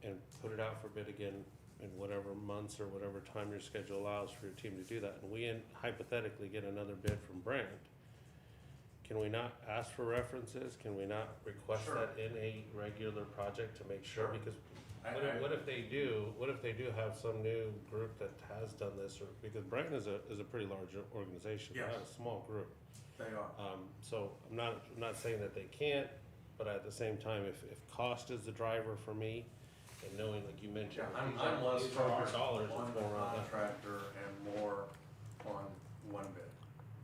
and put it out for bid again in whatever months or whatever time your schedule allows for your team to do that, and we hypothetically get another bid from Brandt, can we not ask for references? Can we not request Sure. that in a regular project to make sure? Sure. Because I- what if they do have some new group that has done this, or, because Brandt is a pretty large organization, Yes. not a small group. They are. So I'm not saying that they can't, but at the same time, if cost is the driver for me, and knowing, like you mentioned, Yeah, these I'm less these are our focused dollars on that's the going around that. contractor and more on one bid.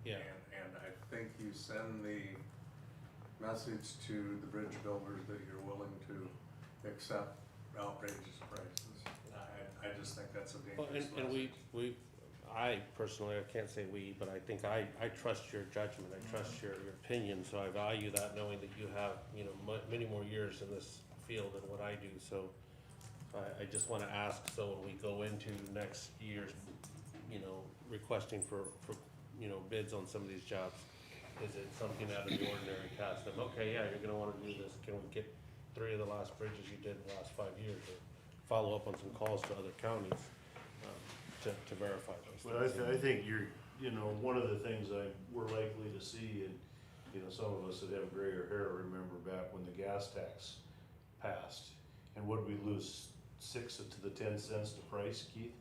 Yeah, And I think you send the message to the bridge builders that you're willing to accept outrageous prices. I just think that's a well, dangerous and message. I personally, I can't say we, but I think I trust your judgment, I trust your opinion, so I value that, knowing that you have, you know, many more years in this field than what I do, so I just wanna ask, so when we go into next year's, you know, requesting for, you know, bids on some of these jobs, is it something out of the ordinary, cast them, okay, yeah, you're gonna wanna do this, can we get 3 of the last bridges you did in the last 5 years, or follow up on some calls to other counties, to verify those Well, things. I think you know, one of the things we're likely to see, and, you know, some of us that have grayer hair remember back when the gas tax passed, and what did we lose, 6 to the 10 cents to price, Keith?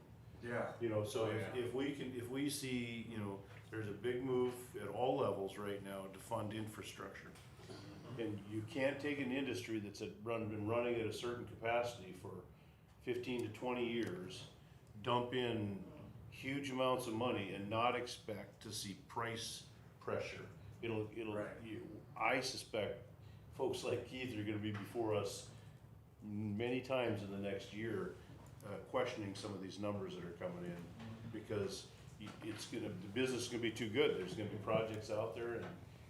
Yeah. You know, so Oh, yeah. if we see, you know, there's a big move at all levels right now to fund infrastructure. And you can't take an industry that's been running at a certain capacity for 15 to 20 years, dump in huge amounts of money and not expect to see price pressure. Right. I suspect folks like Keith are gonna be before us many times in the next year, questioning some of these numbers that are coming in, because the business is gonna be too good. There's gonna be projects out there, and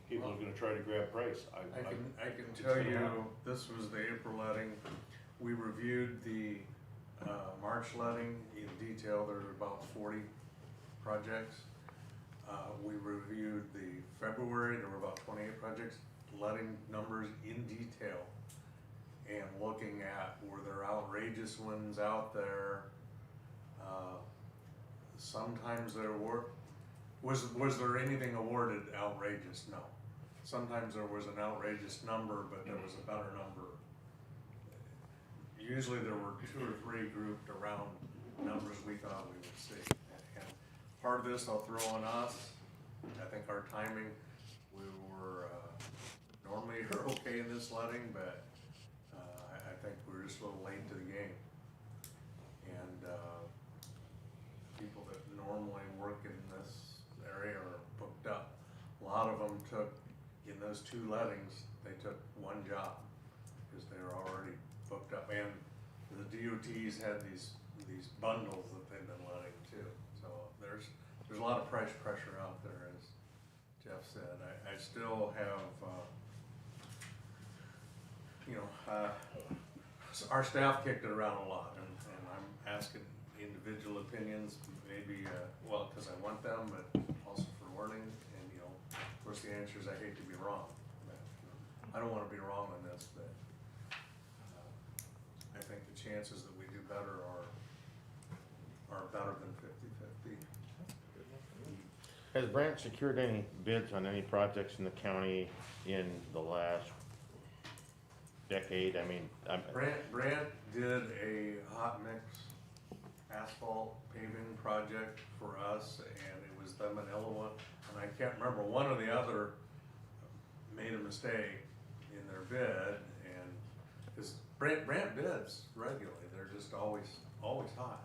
people are gonna try to grab price. I can it's tell gonna you, happen. this was the April letting. We reviewed the March letting in detail. There were about 40 projects. We reviewed the February, there were about 28 projects, letting numbers in detail and looking at, were there outrageous ones out there? Sometimes there were. Was there anything awarded outrageous? No. Sometimes there was an outrageous number, but there was a better number. Usually there were 2 or 3 grouped around numbers we thought we would see. And part of this I'll throw on us. I think our timing, we were, normally we're okay in this letting, but I think we're just a little late to the game. And people that normally work in this area are booked up. A lot of them took, in those 2 lettings, they took 1 job because they were already booked up. And the DOTs had these bundles that they've been letting too. So there's a lot of price pressure out there, as Jeff said. I still have, you know, our staff kicked it around a lot, and I'm asking individual opinions, maybe, well, because I want them, but also for learning. And, you know, of course, the answer is I hate to be wrong. But I don't want to be wrong on this, but I think the chances that we do better are better than 50-50. Has Brandt secured any bids on any projects in the county in the last decade? I mean, Brandt did a hot mix asphalt paving project for us, and it was them and Illinois, and I can't remember, one or the other made a mistake in their bid, and, cause Brandt bids regularly, they're just always high.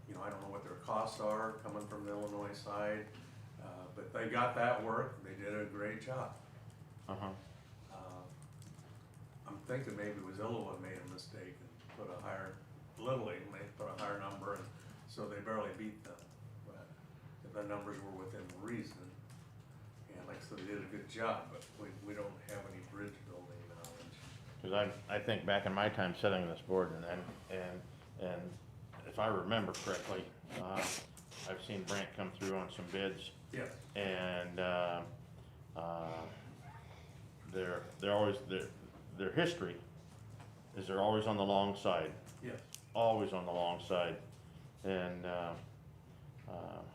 You know, I don't know what their costs are coming from the Illinois side, but they got that work, they did a great job. uh-huh. I'm thinking maybe it was Illinois made a mistake and put a higher, Little League, they put a higher number, and so they barely beat them. But the numbers were within reason, and like I said, they did a good job, but we don't have any bridge building knowledge. Cause I think back in my time sitting on this board and if I remember correctly, I've seen Brant come through on some bids Yes. and, they're always, their history is they're always on the long side, Yes. always on the long side. And,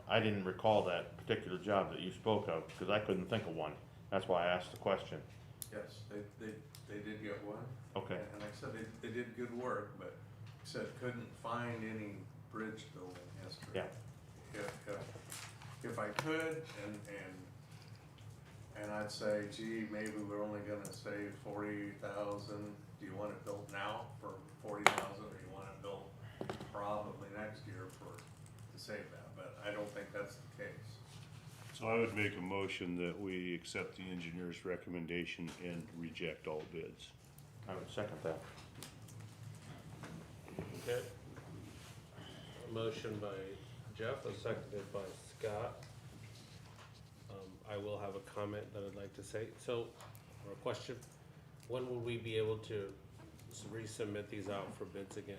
I didn't recall that particular job that you spoke of, because I couldn't think of one. That's why I asked the question. Yes, they did get one. Okay. And like I said, they did good work, but like I said, couldn't find any bridge building history. Yeah. If I could, and I'd say, gee, maybe we're only gonna save 40,000, do you want it built now for 40,000, or you want it built probably next year to save that? But I don't think that's the case. So I would make a motion that we accept the engineer's recommendation and reject all bids. I would second that. Okay. A motion by Jeff, a seconded by Scott. I will have a comment that I'd like to say, so, or a question. When will we be able to resubmit these out for bids again?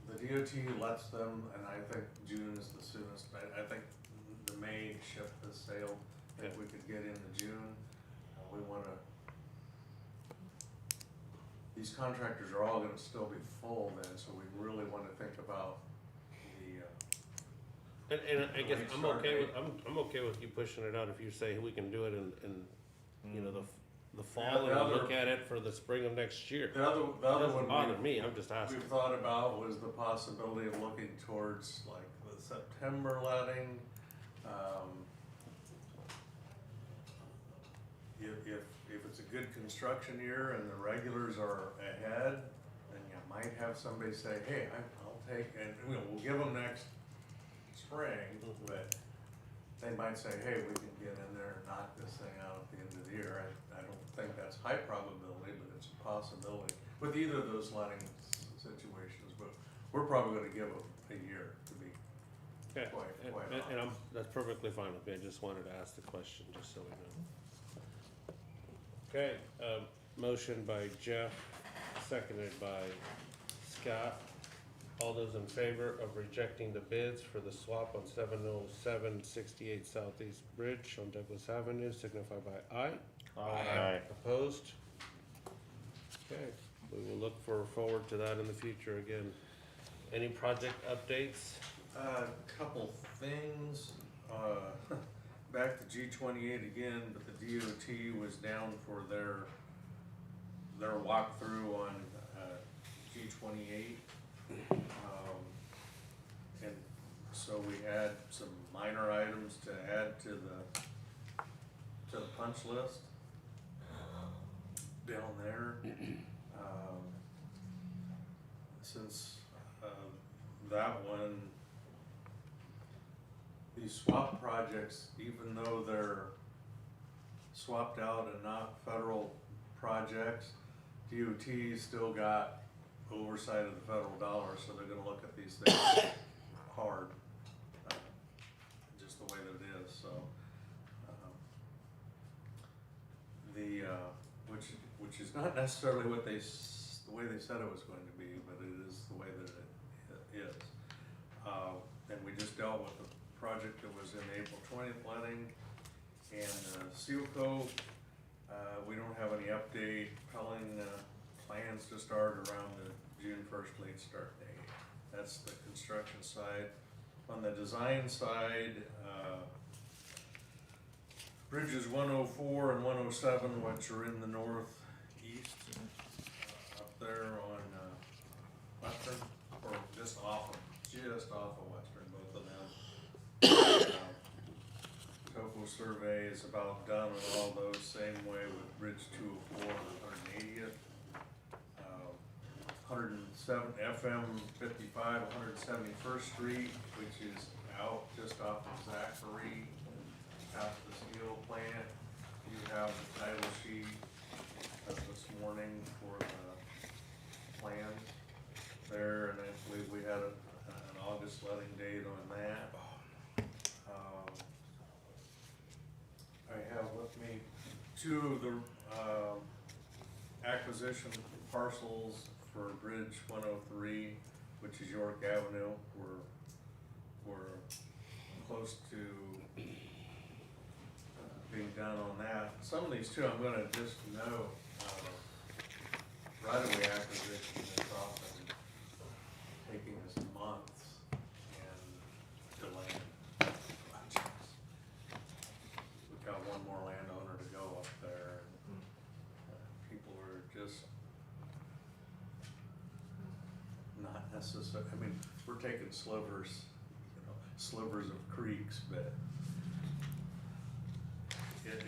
The DOT lets them, and I think June is the soonest. I think the May ship has sailed. I think we could get into June. We wanna, these contractors are all gonna still be full then, so we really wanna think about the, And I guess Late I'm start okay with, date. I'm okay with you pushing it out if you say we can do it in, you know, the fall, Yeah, the and we look other- at it for the spring of next year. the other It one doesn't bother me, I'm just asking. we've thought about was the possibility of looking towards like the September letting. If it's a good construction year and the regulars are ahead, then you might have somebody say, hey, I'll take, and we'll give them next spring, but they might say, hey, we can get in there and knock this thing out at the end of the year. I don't think that's high probability, but it's a possibility with either of those letting situations, but we're probably gonna give them a year to be Okay, quite and that's perfectly fine with me, I just wanted to ask the question, just so we know. Okay, motion by Jeff, seconded by Scott. All those in favor of rejecting the bids for the swap on 70768 Southeast Bridge on Douglas Avenue, signify by aye. Aye. Opposed? Okay, we will look forward to that in the future again. Any project updates? Couple things, back to G28 again, but the DOT was down for their walkthrough on, G28. And so we had some minor items to add to the punch list down there. Since, that one, these swap projects, even though they're swapped out and not federal projects, DOT still got oversight of the federal dollar, so they're gonna look at these things hard, just the way that it is, so. Which is not necessarily the way they said it was going to be, but it is the way that it is. And we just dealt with the project that was in April 20th letting, and Seal Cove, we don't have any update. Pelling plans to start around the June 1st late start date. That's the construction side. On the design side, bridges 104 and 107, which are in the northeast, up there on Western, or just off of Western, both of them. Topo survey is about done on all those, same way with Bridge 204 and 180th. 107, FM 55, 171st Street, which is out just off of Zachary, past the steel plant. You have the title sheet of this morning for the plans there, and I believe we had an August letting date on that. I have with me two of the acquisition parcels for Bridge 103, which is York Avenue. We're close to being done on that. Some of these too, I'm gonna just note, right-of-way acquisition is often taking us months and delaying projects. We've got one more landowner to go up there, and people are just not necessarily, I mean, we're taking slivers, slivers of creeks, but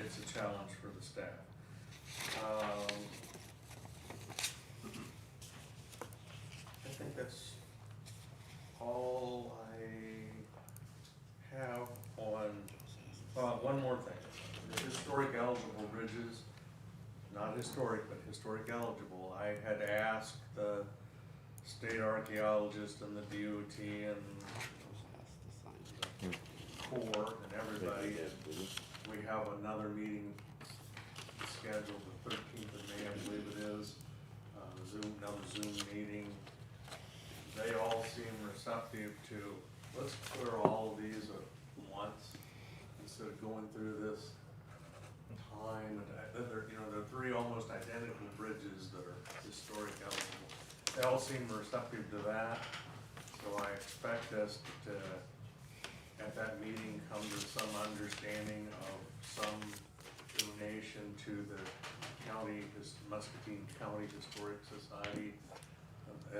it's a challenge for the staff. I think that's all I have on, one more thing. The historic eligible bridges, not historic, but historic eligible. I had asked the state archaeologist and the DOT and Corps and everybody. We have another meeting scheduled the 13th of May, I believe it is. Another Zoom meeting. They all seem receptive to, let's clear all of these at once instead of going through this time. And they're three almost identical bridges that are historic eligible. They all seem receptive to that. So I expect us to, at that meeting, come to some understanding of some donation to the Muscatine County Historic Society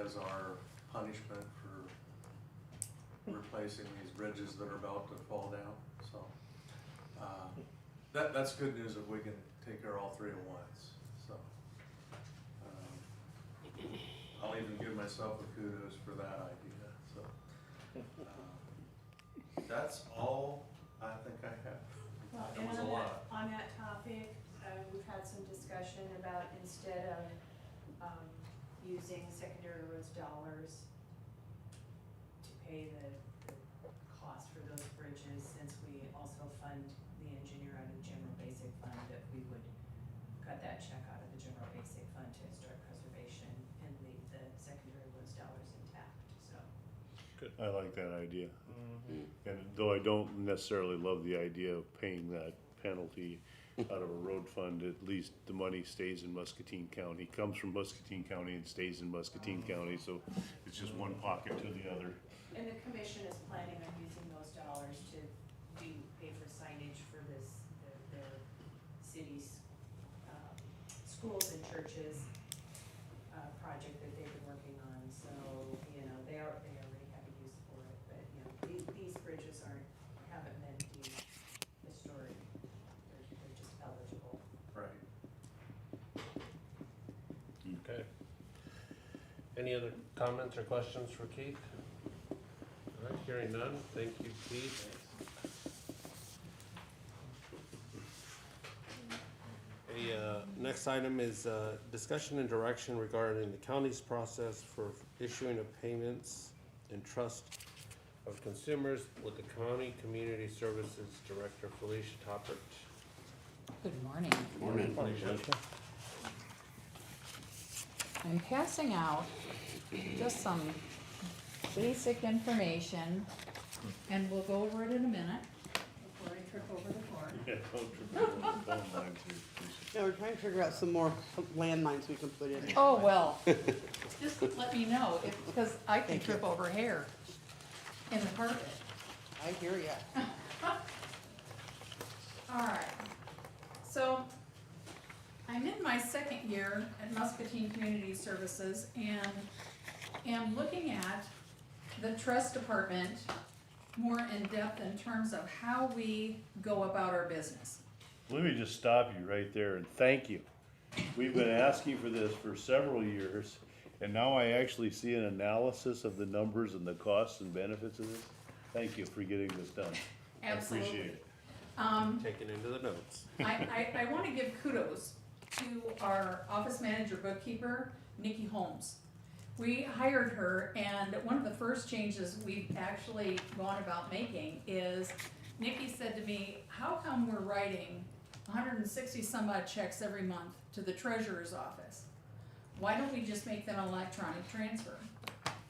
as our punishment for replacing these bridges that are about to fall down. So that's good news if we can take care of all three at once. So I'll even give myself a kudos for that idea. So that's all I think I have. Well, It and was a lot. on that topic, we've had some discussion about instead of, using secondary roads dollars to pay the cost for those bridges, since we also fund the engineer out of the general basic fund, that we would cut that check out of the general basic fund to historic preservation and leave the secondary roads dollars intact, so. I like that idea. And though I don't necessarily love the idea of paying that penalty out of a road fund, at least the money stays in Muscatine County, comes from Muscatine County and stays in Muscatine County, so it's just one pocket to the other. And the commission is planning on using those dollars to pay for signage for their cities, schools and churches, project that they've been working on, so, they already have a use for it, but, these bridges haven't meant to be historic, they're just eligible. Right. Okay. Any other comments or questions for Keith? All right, hearing none, thank you, Keith. Next item is discussion and direction regarding the county's process for issuing of payments and trust of consumers with the County Community Services Director, Felicia Toppert. Good morning. Morning. I'm passing out just some basic information, and we'll go over it in a minute before I trip over the floor. Yeah, don't trip over the phone lines here. Yeah, we're trying to figure out some more landmines we can put in. Oh, well, just let me know, because I can trip over hair in the carpet. I hear ya. All right, so I'm in my second year at Muscatine Community Services and am looking at the trust department more in depth in terms of how we go about our business. Let me just stop you right there and thank you. We've been asking for this for several years, and now I actually see an analysis of the numbers and the costs and benefits of this. Thank you for getting this done. I Absolutely. appreciate it. Taken into the notes. I want to give kudos to our office manager bookkeeper, Nikki Holmes. We hired her, and one of the first changes we've actually gone about making is, Nikki said to me, how come we're writing 160 some odd checks every month to the treasurer's office? why don't we just make them an electronic transfer?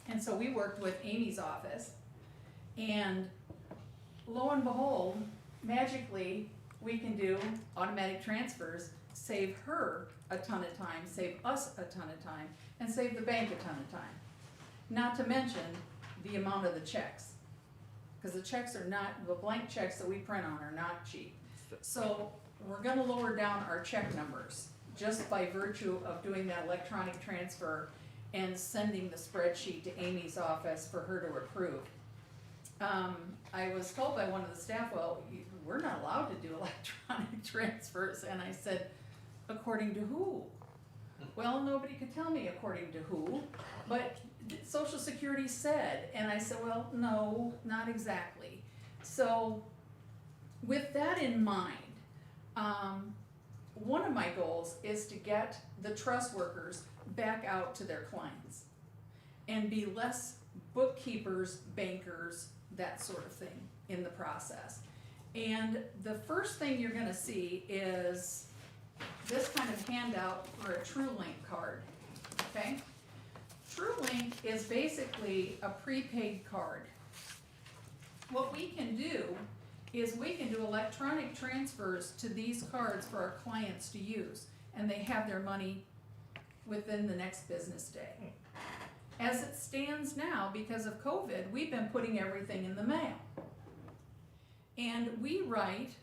And so we worked with Amy's office, and lo and behold, magically, we can do automatic transfers, save her a ton of time, save us a ton of time, and save the bank a ton of time. Not to mention the amount of the checks. Because the checks are not, the blank checks that we print on are not cheap. So we're gonna lower down our check numbers just by virtue of doing that electronic transfer and sending the spreadsheet to Amy's office for her to approve. I was told by one of the staff, well, we're not allowed to do electronic transfers, and I said, according to who? Well, nobody could tell me according to who, but Social Security said, and I said, well, no, not exactly. So with that in mind, one of my goals is to get the trust workers back out to their clients and be less bookkeepers, bankers, that sort of thing in the process. And the first thing you're gonna see is this kind of handout for a TrueLink card, okay? TrueLink is basically a prepaid card. What we can do is we can do electronic transfers to these cards for our clients to use, and they have their money within the next business day. As it stands now, because of COVID, we've been putting everything in the mail. And we write,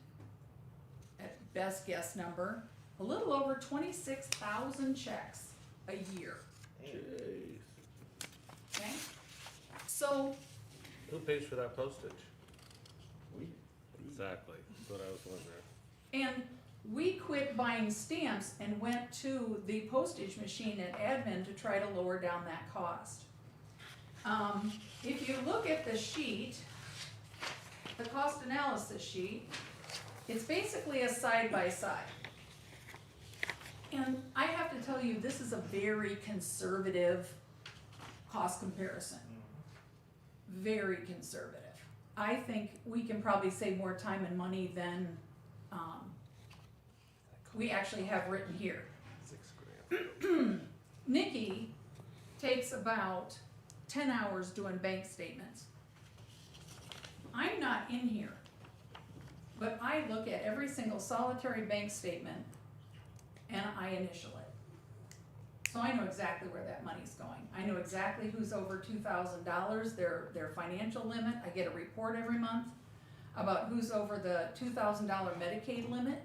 at best guess number, a little over 26,000 checks a year. Jeez. Okay? So, Who pays for that postage? We, Exactly, that's what I was wondering. and we quit buying stamps and went to the postage machine at admin to try to lower down that cost. If you look at the sheet, the cost analysis sheet, it's basically a side-by-side. And I have to tell you, this is a very conservative cost comparison. Very conservative. I think we can probably save more time and money than we actually have written here. $6,000. Nikki takes about 10 hours doing bank statements. I'm not in here, but I look at every single solitary bank statement and I initial it. So I know exactly where that money's going. I know exactly who's over $2,000, their financial limit. I get a report every month about who's over the $2,000 Medicaid limit.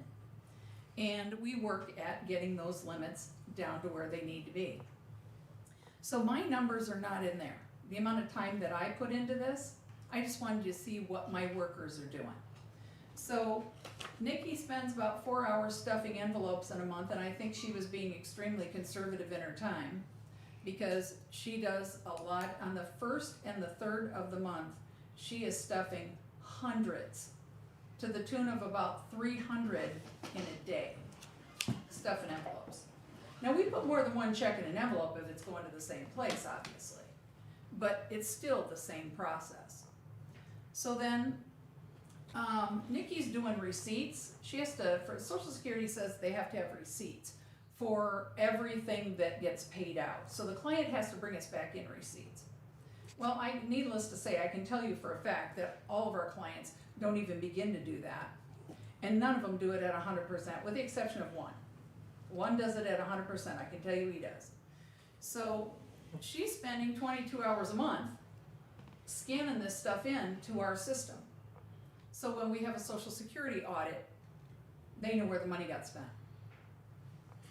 And we work at getting those limits down to where they need to be. So my numbers are not in there. The amount of time that I put into this, I just wanted you to see what my workers are doing. So Nikki spends about 4 hours stuffing envelopes in a month, and I think she was being extremely conservative in her time because she does a lot. On the 1st and the 3rd of the month, she is stuffing hundreds to the tune of about 300 in a day, stuffing envelopes. Now we put more than one check in an envelope if it's going to the same place, obviously, but it's still the same process. So then Nikki's doing receipts. She has to, for Social Security says they have to have receipts for everything that gets paid out. So the client has to bring us back in receipts. Well, needless to say, I can tell you for a fact that all of our clients don't even begin to do that. And none of them do it at 100%, with the exception of one. One does it at 100%, I can tell you he does. So she's spending 22 hours a month scanning this stuff in to our system. So when we have a Social Security audit, they know where the money got spent.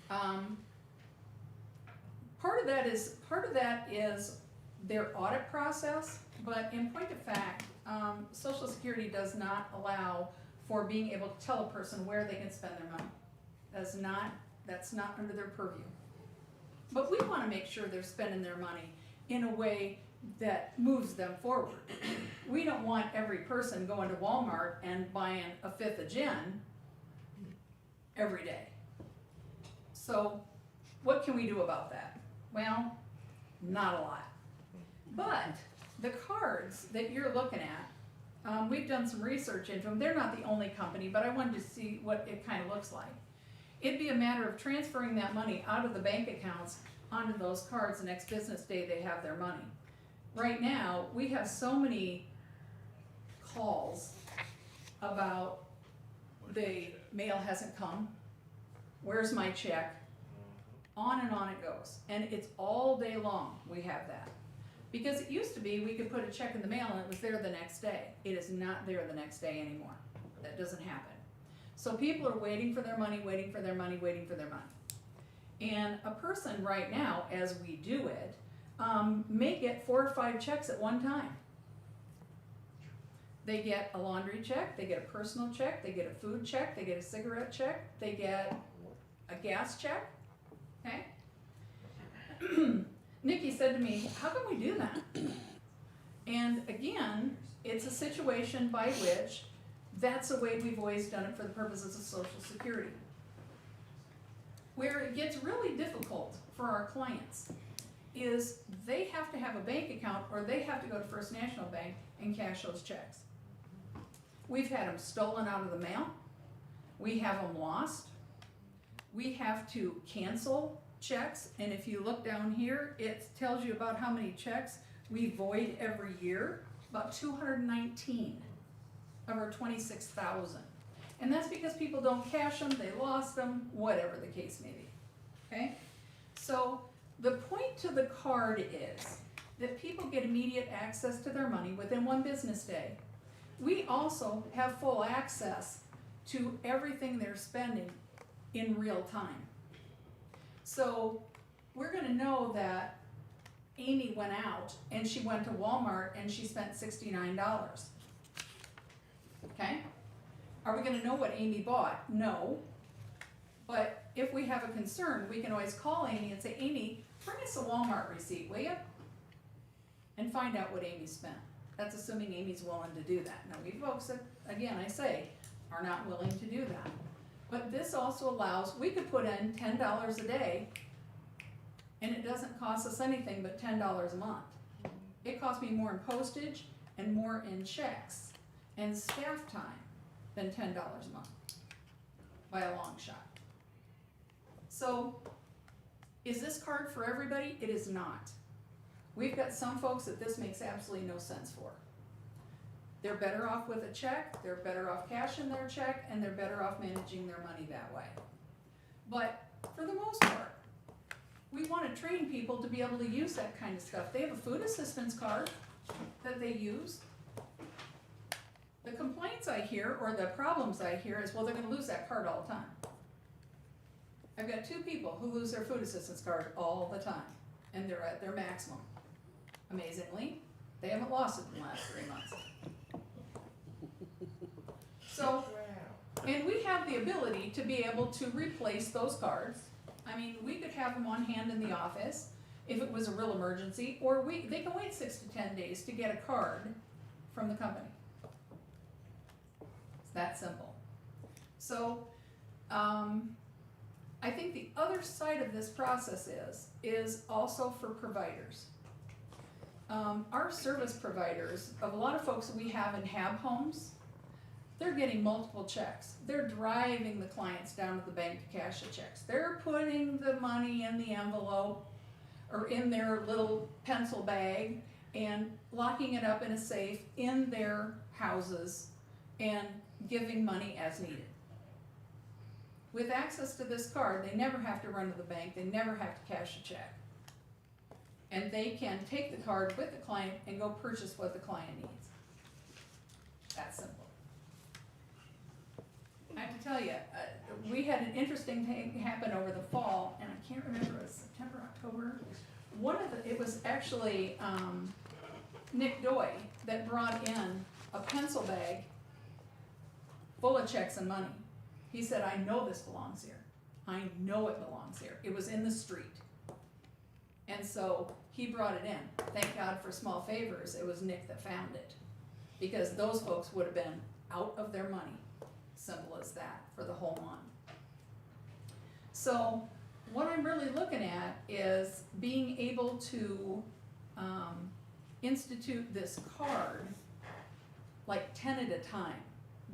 Part of that is their audit process, but in point of fact, Social Security does not allow for being able to tell a person where they can spend their money. That's not under their purview. But we want to make sure they're spending their money in a way that moves them forward. We don't want every person going to Walmart and buying a 5th of gin every day. So what can we do about that? Well, not a lot. But the cards that you're looking at, we've done some research into them. They're not the only company, but I wanted to see what it kind of looks like. It'd be a matter of transferring that money out of the bank accounts onto those cards the next business day they have their money. Right now, we have so many calls about the mail hasn't come, where's my check? On and on it goes, and it's all day long we have that. Because it used to be we could put a check in the mail and it was there the next day. It is not there the next day anymore. That doesn't happen. So people are waiting for their money, waiting for their money, waiting for their money. And a person right now, as we do it, may get 4 or 5 checks at one time. They get a laundry check, they get a personal check, they get a food check, they get a cigarette check, they get a gas check, okay? Nikki said to me, how can we do that? And again, it's a situation by which that's the way we've always done it for the purposes of Social Security. Where it gets really difficult for our clients is they have to have a bank account or they have to go to First National Bank and cash those checks. We've had them stolen out of the mail. We have them lost. We have to cancel checks, and if you look down here, it tells you about how many checks we void every year, about 219 of our 26,000. And that's because people don't cash them, they lost them, whatever the case may be, okay? So the point to the card is that people get immediate access to their money within 1 business day. We also have full access to everything they're spending in real time. So we're gonna know that Amy went out and she went to Walmart and she spent $69. Okay? Are we gonna know what Amy bought? No. But if we have a concern, we can always call Amy and say, Amy, bring us a Walmart receipt, will you? And find out what Amy spent. That's assuming Amy's willing to do that. Now, we folks that, again, I say, are not willing to do that. But this also allows, we could put in $10 a day, and it doesn't cost us anything but $10 a month. It costs me more in postage and more in checks and staff time than $10 a month, by a long shot. So, is this card for everybody? It is not. We've got some folks that this makes absolutely no sense for. They're better off with a check, they're better off cashing their check, and they're better off managing their money that way. But for the most part, we want to train people to be able to use that kind of stuff. They have a food assistance card that they use. The complaints I hear, or the problems I hear, is, well, they're going to lose that card all the time. I've got 2 people who lose their food assistance card all the time, and they're at their maximum. Amazingly, they haven't lost it in the last 3 months. So, and we have the ability to be able to replace those cards. I mean, we could have them on hand in the office if it was a real emergency, or they can wait 6 to 10 days to get a card from the company. It's that simple. So, I think the other side of this process is also for providers. Our service providers, of a lot of folks that we have in HAB homes, they're getting multiple checks. They're driving the clients down to the bank to cash the checks. They're putting the money in the envelope or in their little pencil bag and locking it up in a safe in their houses and giving money as needed. With access to this card, they never have to run to the bank, they never have to cash a check. And they can take the card with the client and go purchase what the client needs. That simple. I have to tell you, we had an interesting thing happen over the fall, and I can't remember, it was September, October. It was actually Nick Doy that brought in a pencil bag full of checks and money. He said, I know this belongs here. I know it belongs here. It was in the street. And so he brought it in. Thank God for small favors, it was Nick that found it. Because those folks would have been out of their money. Simple as that, for the whole month. So what I'm really looking at is being able to institute this card like 10 at a time.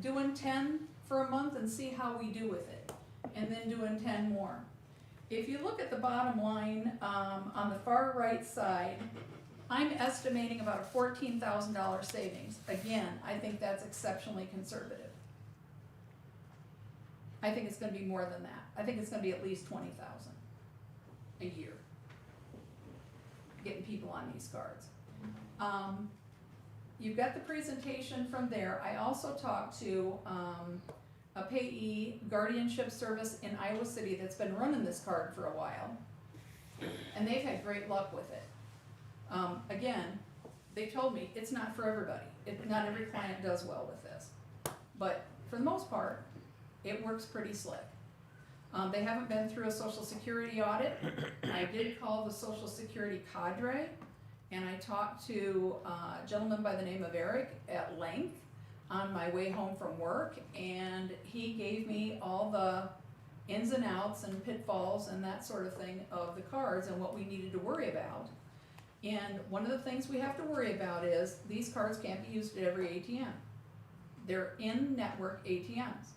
Doing 10 for a month and see how we do with it. And then doing 10 more. if you look at the bottom line, on the far right side, I'm estimating about a $14,000 savings. Again, I think that's exceptionally conservative. I think it's gonna be more than that. I think it's gonna be at least 20,000 a year. Getting people on these cards. You've got the presentation from there. I also talked to, a payee guardianship service in Iowa City that's been running this card for a while. And they've had great luck with it. Again, they told me it's not for everybody. Not every client does well with this. But for the most part, it works pretty slick. They haven't been through a Social Security audit. I did call the Social Security cadre, and I talked to a gentleman by the name of Eric at length on my way home from work, and he gave me all the ins and outs and pitfalls and that sort of thing of the cards and what we needed to worry about. And one of the things we have to worry about is these cards can't be used at every ATM. They're in-network ATMs.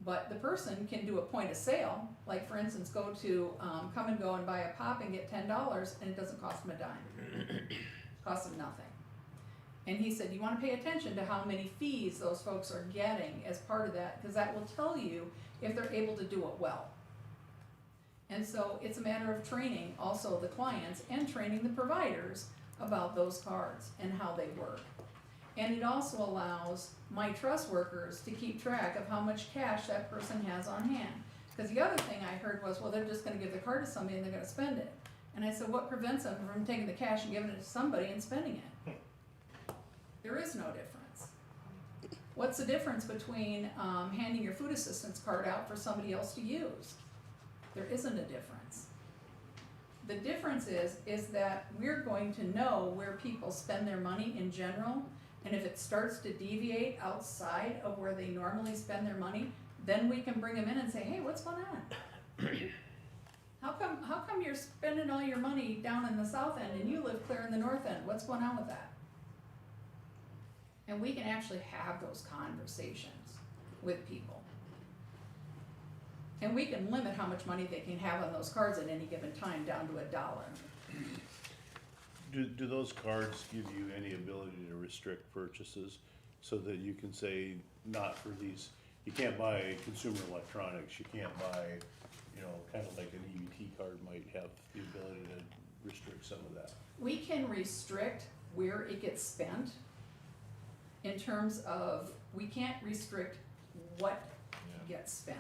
But the person can do a point of sale, like for instance, go to Come and Go and buy a pop and get $10, and it doesn't cost them a dime. It costs them nothing. And he said, you want to pay attention to how many fees those folks are getting as part of that, because that will tell you if they're able to do it well. And so it's a matter of training also the clients and training the providers about those cards and how they work. And it also allows my trust workers to keep track of how much cash that person has on hand. Because the other thing I heard was, well, they're just gonna give the card to somebody and they're gonna spend it. And I said, what prevents them from taking the cash and giving it to somebody and spending it? There is no difference. What's the difference between handing your food assistance card out for somebody else to use? There isn't a difference. The difference is that we're going to know where people spend their money in general, and if it starts to deviate outside of where they normally spend their money, then we can bring them in and say, hey, what's going on? How come you're spending all your money down in the south end and you live clear in the north end? What's going on with that? And we can actually have those conversations with people. And we can limit how much money they can have on those cards at any given time down to $1. Do those cards give you any ability to restrict purchases so that you can say, not for these, you can't buy consumer electronics, you can't buy, you know, kind of like an EBT card might have the ability to restrict some of that? We can restrict where it gets spent in terms of, we can't restrict what gets spent.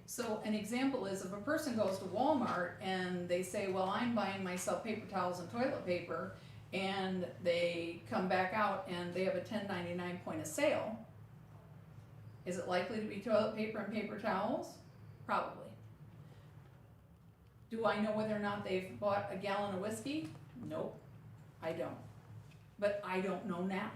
So an example is if a person goes to Walmart and they say, well, I'm buying myself paper towels and toilet paper, and they come back out and they have a $10.99 point of sale, is it likely to be toilet paper and paper towels? Probably. Do I know whether or not they've bought a gallon of whiskey? Nope, I don't. But I don't know now.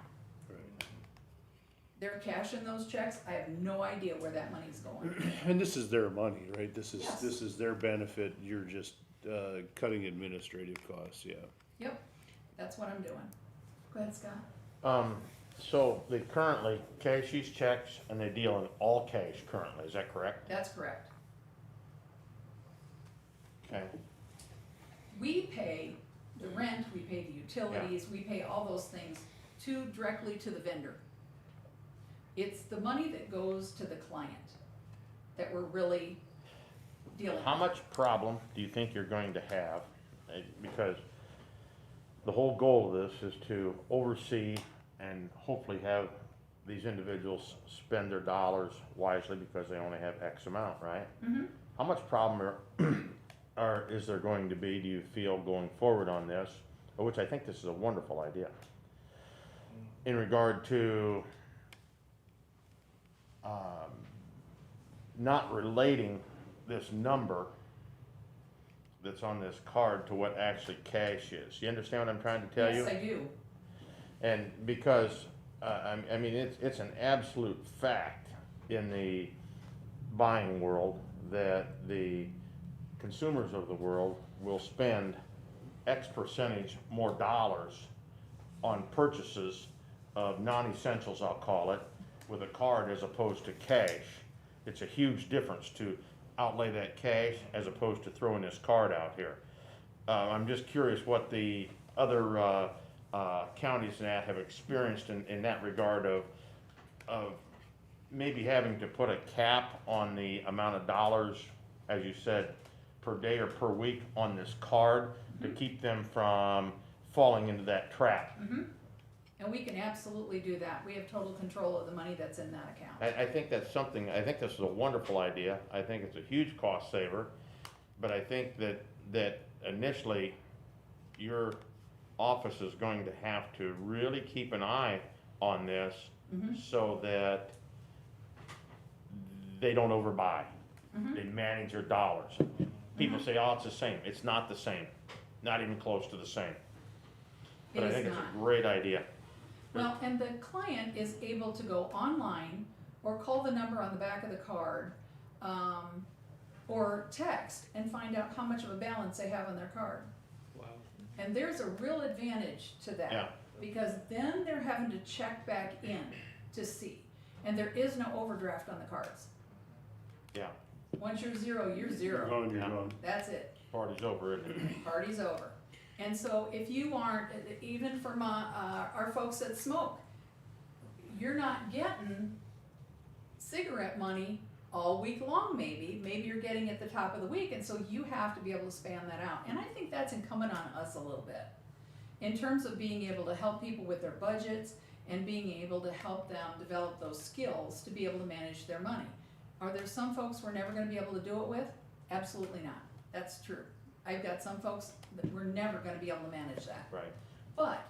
They're cashing those checks, I have no idea where that money's going. And this is their money, right? This Yes. is their benefit, you're just, cutting administrative costs, yeah. Yep, that's what I'm doing. Go ahead, Scott. So they currently cash these checks and they deal in all cash currently, is that correct? That's correct. Okay. We pay the rent, we pay the utilities, we pay all those things directly to the vendor. It's the money that goes to the client that we're really dealing with. How much problem do you think you're going to have? Because the whole goal of this is to oversee and hopefully have these individuals spend their dollars wisely because they only have X amount, right? Mm-hmm. How much problem is there going to be, do you feel, going forward on this, which I think this is a wonderful idea, in regard to not relating this number that's on this card to what actually cash is. You understand what I'm trying to tell you? Yes, I do. And because, I mean, it's an absolute fact in the buying world that the consumers of the world will spend X percentage more dollars on purchases of non-essentials, I'll call it, with a card as opposed to cash. It's a huge difference to outlay that cash as opposed to throwing this card out here. I'm just curious what the other counties and that have experienced in that regard of maybe having to put a cap on the amount of dollars, as you said, per day or per week on this card to keep them from falling into that trap. And we can absolutely do that. We have total control of the money that's in that account. I think that's something, I think this is a wonderful idea. I think it's a huge cost saver, but I think that initially your office is going to have to really keep an eye on this so that they don't overbuy. They manage their dollars. People say, oh, it's the same. It's not the same. Not even close to the same. But I think it's a great idea. Well, and the client is able to go online or call the number on the back of the card, or text and find out how much of a balance they have on their card. Wow. And there's a real advantage to that. Yeah. Because then they're having to check back in to see. And there is no overdraft on the cards. Yeah. Once you're zero, you're zero. You're gone. That's it. Party's over, isn't it? Party's over. And so if you aren't, even for our folks that smoke, you're not getting cigarette money all week long maybe. Maybe you're getting at the top of the week, and so you have to be able to span that out. And I think that's incumbent on us a little bit in terms of being able to help people with their budgets and being able to help them develop those skills to be able to manage their money. Are there some folks we're never going to be able to do it with? Absolutely not. That's true. I've got some folks that we're never going to be able to manage that. Right. But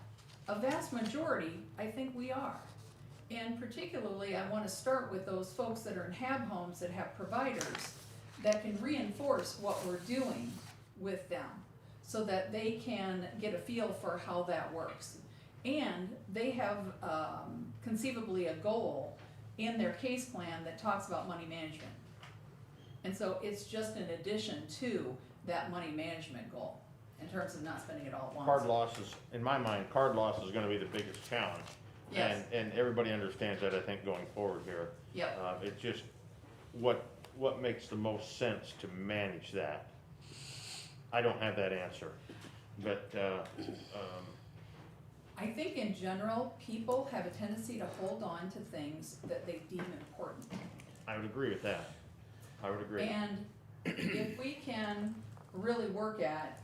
a vast majority, I think we are. And particularly, I want to start with those folks that are in HAB homes that have providers that can reinforce what we're doing with them so that they can get a feel for how that works. And they have conceivably a goal in their case plan that talks about money management. And so it's just an addition to that money management goal in terms of not spending it all at once. Card losses, in my mind, card loss is gonna be the biggest challenge. Yes. And everybody understands that, I think, going forward here. Yep. It's just what makes the most sense to manage that. I don't have that answer, but, I think in general, people have a tendency to hold on to things that they deem important. I would agree with that. I would agree. And if we can really work at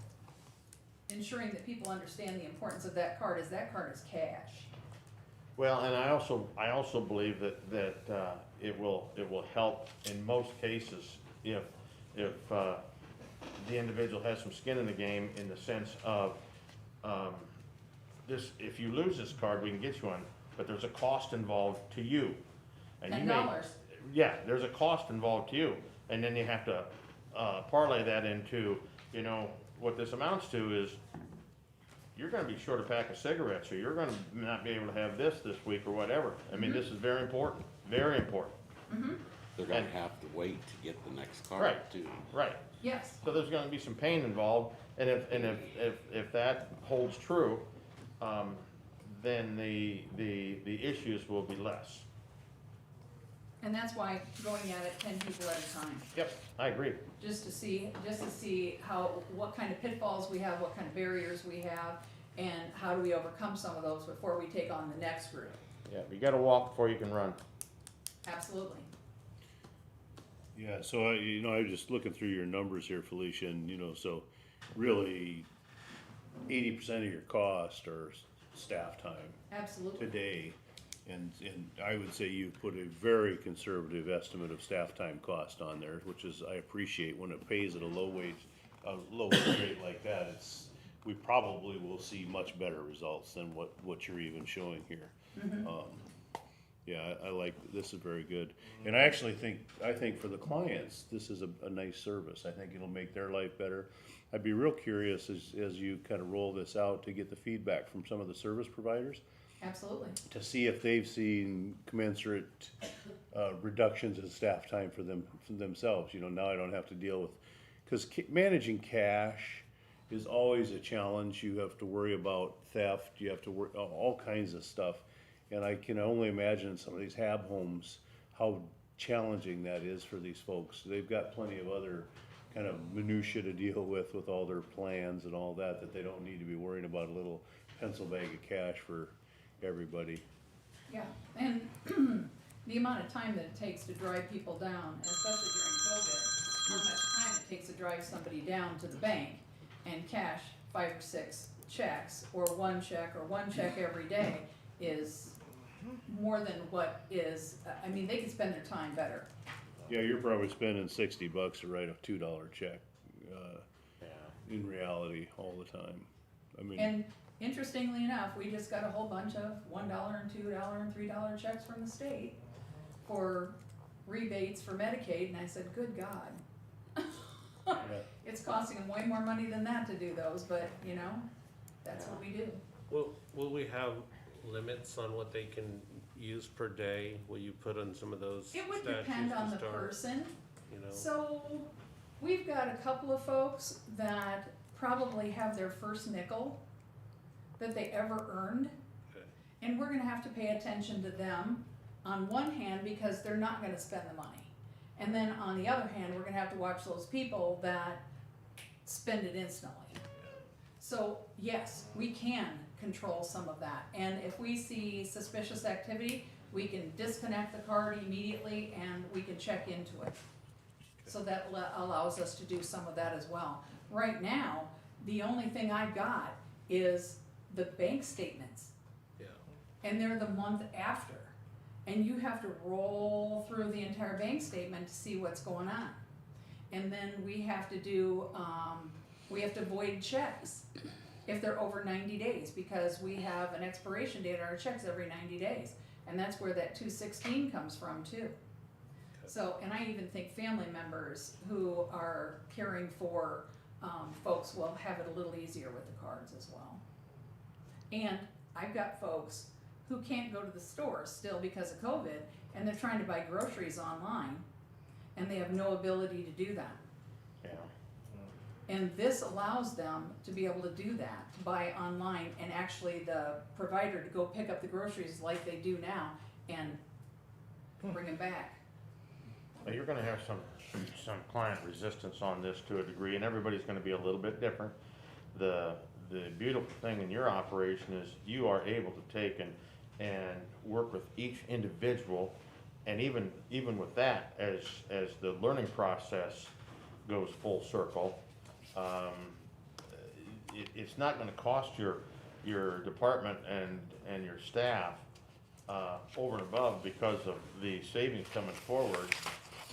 ensuring that people understand the importance of that card, as that card is cash. Well, and I also believe that it will help in most cases if the individual has some skin in the game, in the sense of this. If you lose this card, we can get you one, but there's a cost involved to you. And you may, $10. yeah, there's a cost involved to you, and then you have to parlay that into, what this amounts to is, you're gonna be short a pack of cigarettes, or you're gonna not be able to have this week, or whatever. I mean, this is very important, very important. They're gonna And- have to wait to get the next card Right. too. Right. Yes. So there's gonna be some pain involved, and if that holds true, then the issues will be less. And that's why going at it 10 people at a time, Yep, I agree. just to see what kind of pitfalls we have, what kind of barriers we have, and how do we overcome some of those before we take on the next group. Yeah, you gotta walk before you can run. Absolutely. Yeah, so I was just looking through your numbers here, Felicia, and so really 80% of your cost are staff time Absolutely. today. And I would say you put a very conservative estimate of staff time cost on there, which is, I appreciate when it pays at a low wage rate like that. We probably will see much better results than what you're even showing here. Yeah, I like, this is very good. And I actually think for the clients, this is a nice service. I think it'll make their life better. I'd be real curious as you kind of roll this out to get the feedback from some of the service providers, Absolutely. to see if they've seen commensurate reductions in staff time for themselves. Now I don't have to deal with, because managing cash is always a challenge. You have to worry about theft. You have to worry all kinds of stuff. And I can only imagine in some of these HAB homes how challenging that is for these folks. They've got plenty of other kind of minutia to deal with all their plans and all that, that they don't need to be worrying about a little pencil bag of cash for everybody. Yeah, and the amount of time that it takes to drive people down, especially during COVID, how much time it takes to drive somebody down to the bank and cash 5 or 6 checks, or one check every day is more than what is, I mean, they can spend their time better. Yeah, you're probably spending $60 to write a $2 check, in reality, all the time. I mean, And interestingly enough, we just got a whole bunch of $1 and $2 and $3 checks from the state for rebates for Medicaid, and I said, good God. It's costing them way more money than that to do those, but, you know, that's what we do. Will we have limits on what they can use per day? Will you put on some of those It would statutes depend on to the start, person. you know? So, we've got a couple of folks that probably have their first nickel that they ever earned. Okay. And we're gonna have to pay attention to them on one hand because they're not gonna spend the money. And then on the other hand, we're gonna have to watch those people that spend it instantly. So yes, we can control some of that. And if we see suspicious activity, we can disconnect the card immediately and we can check into it. So that allows us to do some of that as well. Right now, the only thing I've got is the bank statements. Yeah. And they're the month after. And you have to roll through the entire bank statement to see what's going on. And then we have to do, we have to void checks if they're over 90 days, because we have an expiration date on our checks every 90 days. And that's where that 216 comes from too. So, and I even think family members who are caring for folks will have it a little easier with the cards as well. And I've got folks who can't go to the store still because of COVID, and they're trying to buy groceries online, and they have no ability to do that. Yeah. And this allows them to be able to do that, to buy online, and actually the provider to go pick up the groceries like they do now and bring them back. Well, you're gonna have some client resistance on this to a degree, and everybody's gonna be a little bit different. The beautiful thing in your operation is you are able to take and work with each individual, and even with that, as the learning process goes full circle, it's not gonna cost your department and your staff over and above because of the savings coming forward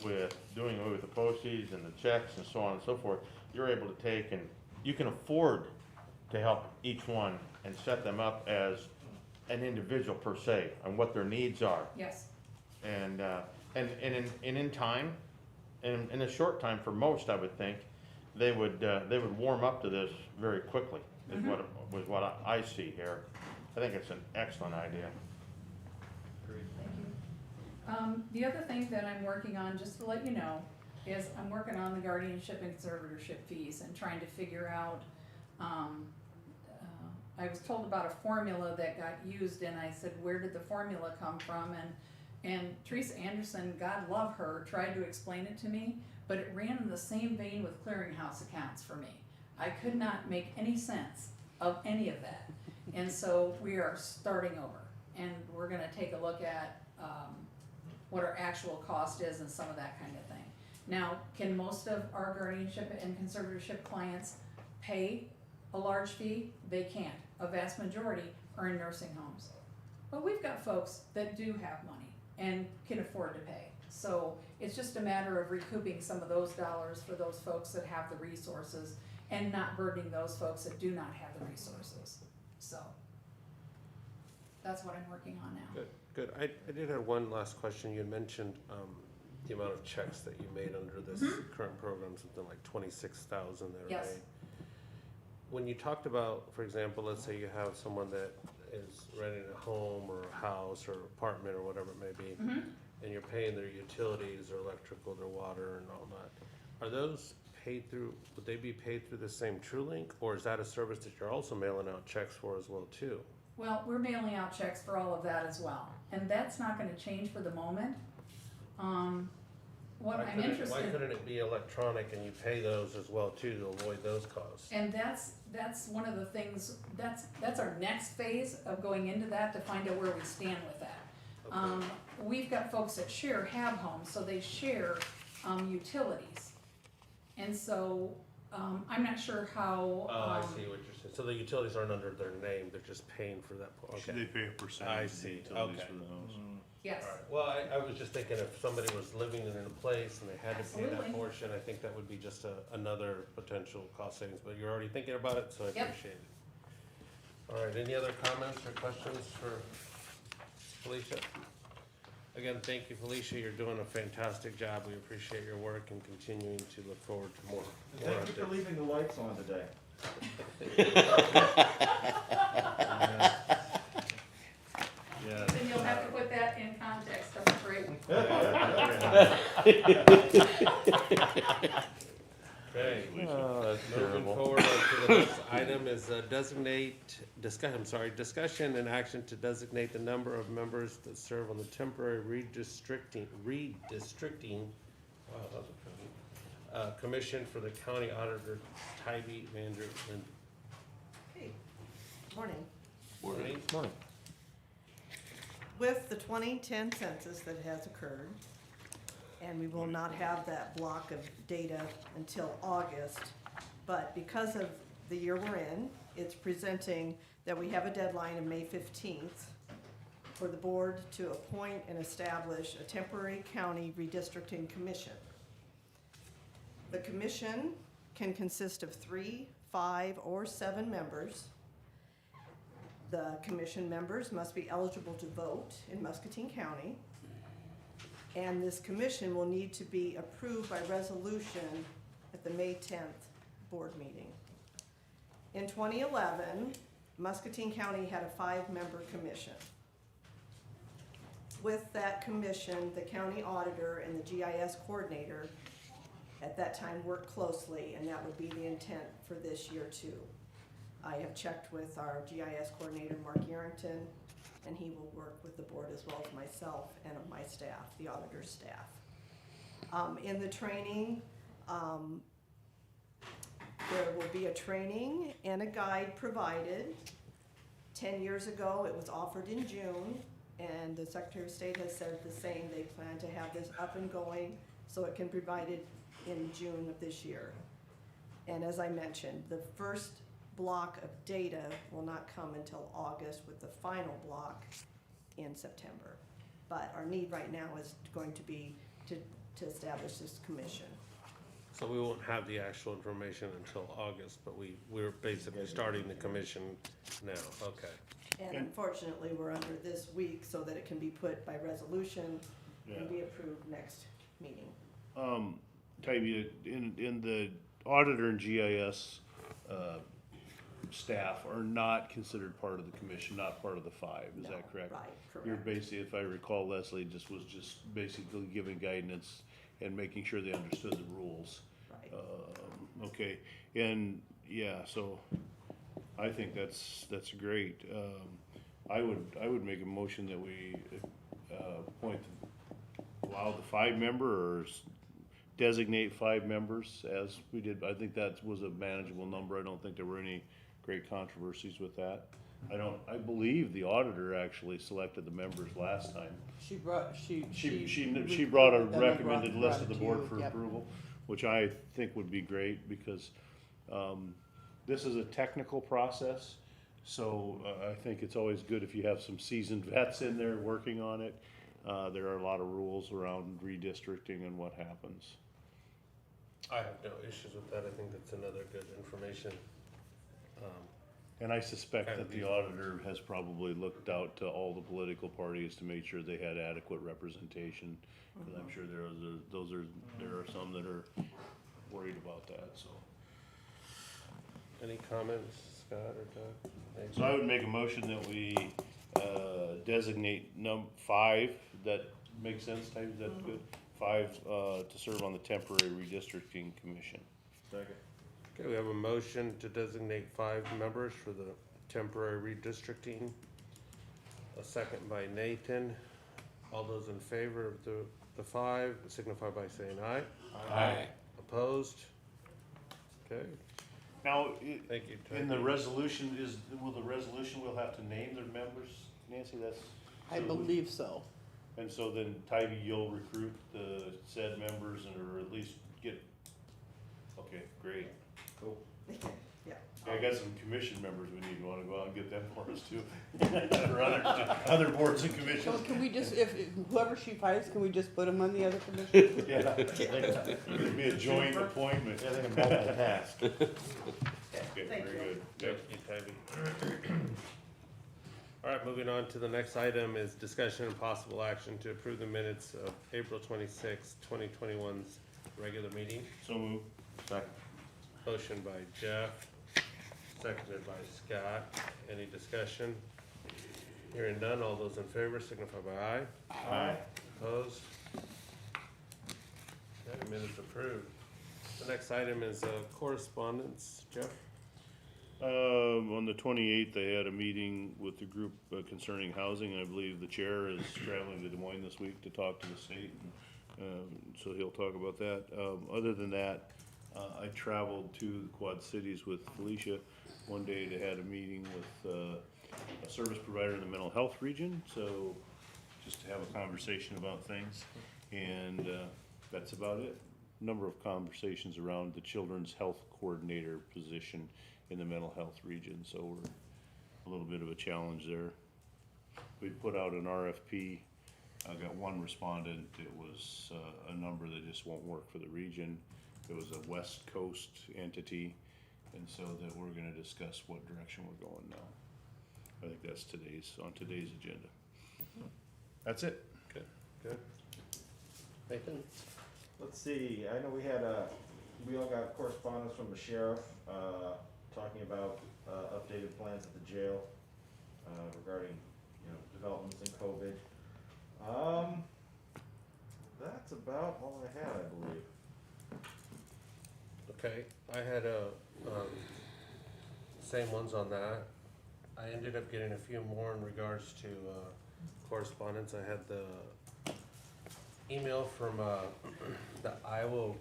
with doing away with the postage and the checks and so on and so forth. You're able to take and you can afford to help each one and set them up as an individual per se on what their needs are. Yes. And in time, in a short time for most, I would think, they would warm up to this very quickly, is what I see here. I think it's an excellent idea. Thank you. The other thing that I'm working on, just to let you know, is I'm working on the guardianship and conservatorship fees and trying to figure out, I was told about a formula that got used, and I said, where did the formula come from? And Teresa Anderson, God love her, tried to explain it to me, but it ran in the same vein with clearinghouse accounts for me. I could not make any sense of any of that. And so we are starting over, and we're gonna take a look at what our actual cost is and some of that kind of thing. Now, can most of our guardianship and conservatorship clients pay a large fee? They can't. A vast majority are in nursing homes. But we've got folks that do have money and can afford to pay. So it's just a matter of recouping some of those dollars for those folks that have the resources and not burdening those folks that do not have the resources. So that's what I'm working on now. Good. I did have one last question. You had mentioned the amount of checks that you made under this current program, something like 26,000 there, Yes. right? When you talked about, for example, let's say you have someone that is renting a home or a house or apartment or whatever it may be, and you're paying their utilities, their electrical, their water and all that, are those paid through, would they be paid through the same TrueLink, or is that a service that you're also mailing out checks for as well too? Well, we're mailing out checks for all of that as well. And that's not gonna change for the moment. what Why I'm couldn't- Why interested, couldn't it be electronic and you pay those as well too to avoid those costs? and that's one of the things, that's our next phase of going into that, to find out where we stand with that. Okay. We've got folks that have homes, so they share, utilities. And so, I'm not sure how, Oh, I see what you're saying. So the utilities aren't under their name, they're just paying for that, They okay. pay a I percentage of the see. utilities Okay. for the house. yes, Alright, well, I was just thinking if somebody was living in a place and they had to pay that Absolutely. portion, I think that would be just another potential cost savings, but you're already thinking about it, so I Yep. appreciate it. Alright, any other comments or questions for Felicia? Again, thank you, Felicia, you're doing a fantastic job, we appreciate your work and continuing to look forward to more Thank you for updates. leaving the lights on today. Yeah. then you'll have to put that in context, I'm afraid. Okay. Oh, that's Moving terrible. forward on to the next item is discussion and action to designate the number of members that serve on the temporary redistricting, wow, that was a funny, commission for the county auditor, Tybee, Vander, and. Hey, morning. Morning. With the 2010 census that has occurred, and we will not have that block of data until August, but because of the year we're in, it's presenting that we have a deadline of May 15th for the board to appoint and establish a temporary county redistricting commission. The commission can consist of 3, 5, or 7 members. The commission members must be eligible to vote in Muscatine County. And this commission will need to be approved by resolution at the May 10th board meeting. In 2011, Muscatine County had a 5-member commission. With that commission, the county auditor and the GIS coordinator at that time worked closely, and that would be the intent for this year too. I have checked with our GIS coordinator, Mark Yarrington, and he will work with the board as well as myself and my staff, the auditor's staff. In the training, there will be a training and a guide provided. 10 years ago, it was offered in June, and the Secretary of State has said the same. They plan to have this up and going so it can be provided in June of this year. And as I mentioned, the first block of data will not come until August, with the final block in September. But our need right now is going to be to establish this commission. So we won't have the actual information until August, but we're basically starting the commission now, okay. And unfortunately, we're under this week so that it can be put by resolution and be approved next meeting. Tybee, in the auditor and GIS, staff are not considered part of the commission, not part of the 5, is No, that correct? Right, correct. You're basically, if I recall, Leslie was just basically giving guidance and making sure they understood the rules. Right. Okay, and, yeah, so I think that's great. I would make a motion that we, allow the 5-member or designate 5 members as we did. I think that was a manageable number. I don't think there were any great controversies with that. I believe the auditor actually selected the members last time. She brought She brought a them and recommended brought list it of the to board you. for Yep. approval, which I think would be great because, this is a technical process. So, I think it's always good if you have some seasoned vets in there working on it. There are a lot of rules around redistricting and what happens. I have no issues with that, I think that's another good information. And I suspect Kind that of the easy. auditor has probably looked out to all the political parties to make sure they had adequate representation. Cause I'm sure there are some that are worried about that, so. Any comments, Scott or Doug? So I would make a motion that we, designate 5, that makes sense, Ty, is that good? 5, to serve on the temporary redistricting commission. Second. Okay, we have a motion to designate 5 members for the temporary redistricting. A second by Nathan. All those in favor of the 5 signify by saying aye. Aye. Opposed? Okay, Now, thank you, in the Toby. resolution, will the resolution, we'll have to name their members, Nancy, that's? I believe so. And so then, Tybee, you'll recruit the said members or at least get, okay, great. Cool. Yeah. I got some commission members we need, wanna go out and get them for us too. Or other boards and So commissions. can we just, if whoever she finds, can we just put them on the other commission? Yeah, it'd be a joint appointment. Yeah, they can multitask. Okay, Thank very you. good. Thank you, Toby. All right, moving on to the next item is discussion and possible action to approve the minutes of April 26, 2021's regular meeting. So move. Second. Motion by Jeff, seconded by Scott. Any discussion? Hearing none, all those in favor signify by aye. Aye. Opposed? Okay, minutes approved. The next item is correspondence. Jeff? On the 28th, I had a meeting with the group concerning housing, and I believe the chair is traveling to Des Moines this week to talk to the state, so he'll talk about that. Other than that, I traveled to the Quad Cities with Felicia one day to have a meeting with a service provider in the mental health region, so just to have a conversation about things, and that's about it. Number of conversations around the children's health coordinator position in the mental health region, so we're a little bit of a challenge there. We put out an RFP, I got one respondent, it was a number that just won't work for the region. It was a West Coast entity, and so that we're gonna discuss what direction we're going now. I think that's on today's agenda. That's it. Good, good. Nathan? Let's see, I know we all got correspondence from the sheriff, talking about, updated plans at the jail, regarding, developments in COVID. That's about all I had, I believe. Okay, I had same ones on that. I ended up getting a few more in regards to correspondence. I had the email from the Iowa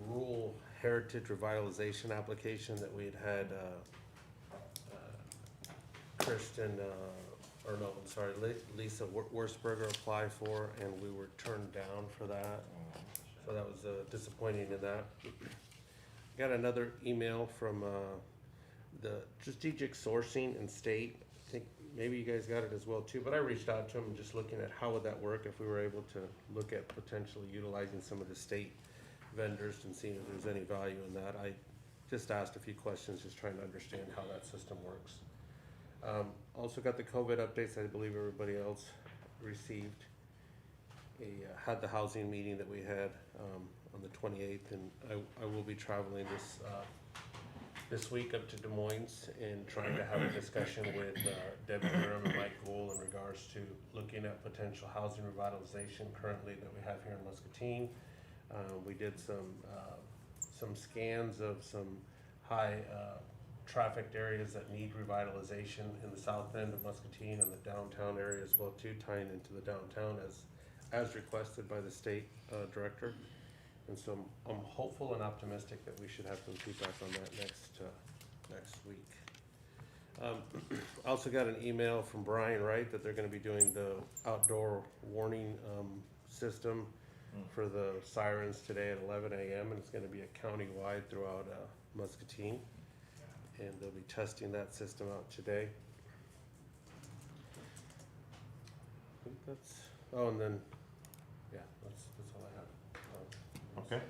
Rural Heritage Revitalization application that we had Kristen, Lisa Wurzberger apply for, and we were turned down for that. So that was disappointing in that. Got another email from the Strategic Sourcing and State. I think maybe you guys got it as well too, but I reached out to them just looking at how would that work if we were able to look at potentially utilizing some of the state vendors and seeing if there's any value in that. I just asked a few questions, just trying to understand how that system works. Also got the COVID updates I believe everybody else received. Had the housing meeting that we had on the 28th, and I will be traveling this week up to Des Moines and trying to have a discussion with Debbie Durham and Mike Gould in regards to looking at potential housing revitalization currently that we have here in Muscatine. We did some scans of some high trafficked areas that need revitalization in the south end of Muscatine and the downtown area as well too, tying into the downtown as requested by the state director. And so I'm hopeful and optimistic that we should have some feedback on that next week. I also got an email from Brian Wright that they're gonna be doing the outdoor warning system for the sirens today at 11 a.m. and it's gonna be a countywide throughout Muscatine. And they'll be testing that system out today. I think that's, and then, yeah, that's all I have. Okay.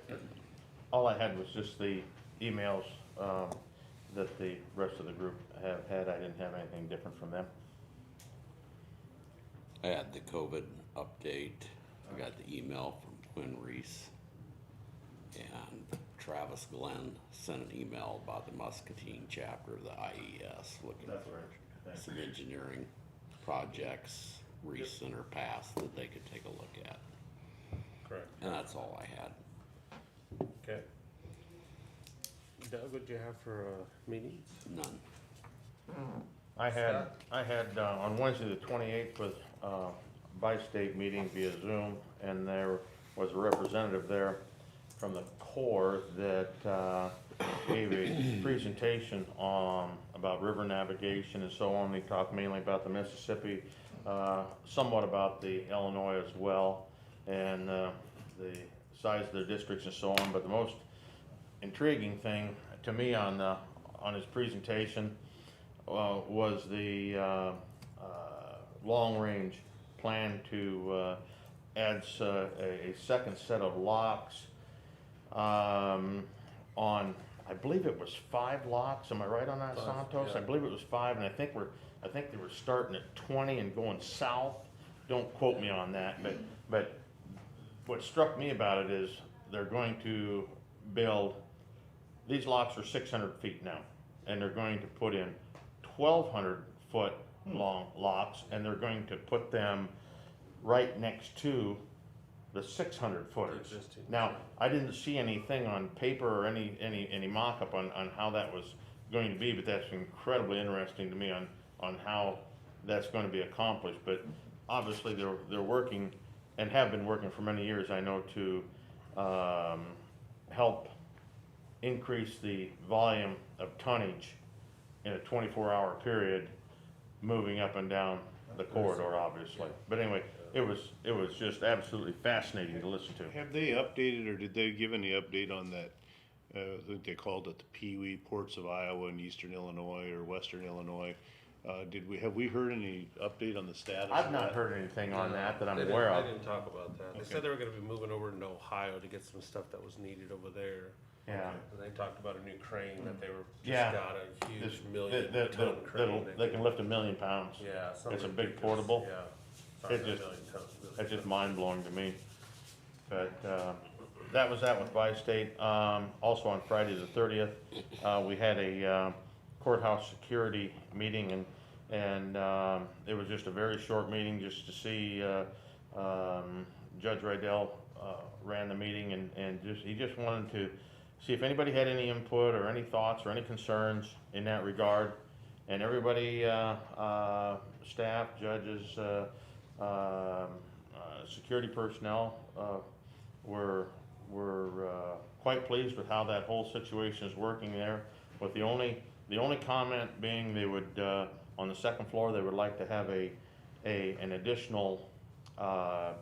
All I had was just the emails that the rest of the group have had. I didn't have anything different from them. I had the COVID update. I got the email from Quinn Reese. And Travis Glenn sent an email about the Muscatine chapter of the IES, looking That's for right. some engineering projects recent or past that they could take a look at. Correct. And that's all I had. Okay. Doug, what do you have for meetings? None. I had on Wednesday the 28th with bi-state meeting via Zoom, and there was a representative there from the Corps that gave a presentation on, about river navigation and so on. They talked mainly about the Mississippi, somewhat about the Illinois as well, and the size of their districts and so on. But the most intriguing thing to me on his presentation was the long-range plan to add a second set of locks on, I believe it was 5 locks. Am I right on that, 5, Santos? yeah. I believe it was 5, and I think they were starting at 20 and going south. Don't quote me on that, but what struck me about it is they're going to build, these locks are 600 feet now, and they're going to put in 1,200 foot long locks, and they're going to put them right next to the 600 footers. Existing. Now, I didn't see anything on paper or any mock-up on how that was going to be, but that's incredibly interesting to me on how that's going to be accomplished. But obviously they're working and have been working for many years, I know, to help increase the volume of tonnage in a 24-hour period, moving up and down the corridor, obviously. But anyway, it was just absolutely fascinating to listen to. Have they updated, or did they give any update on that? I think they called it the Pee Wee Ports of Iowa and Eastern Illinois or Western Illinois. Have we heard any update on the status? I've not heard anything on that I'm They didn't- aware of. They didn't talk about that. They Okay. said they were gonna be moving over into Ohio to get some stuff that was needed over there. Yeah. And they talked about a new crane that they were, Yeah. just got a huge This- million-ton crane. They can lift 1 million pounds. Yeah. something It's a big ridiculous. portable. Yeah. It Sorry, just- 1 million tons. That's just mind-blowing to me. But that was that with Bi-State. Also on Friday the 30th, we had a courthouse security meeting, and it was just a very short meeting just to see Judge Rydell ran the meeting, and he just wanted to see if anybody had any input or any thoughts or any concerns in that regard. And everybody, staff, judges, security personnel, were quite pleased with how that whole situation is working there. With the only comment being they would, on the second floor, they would like to have an additional, I'm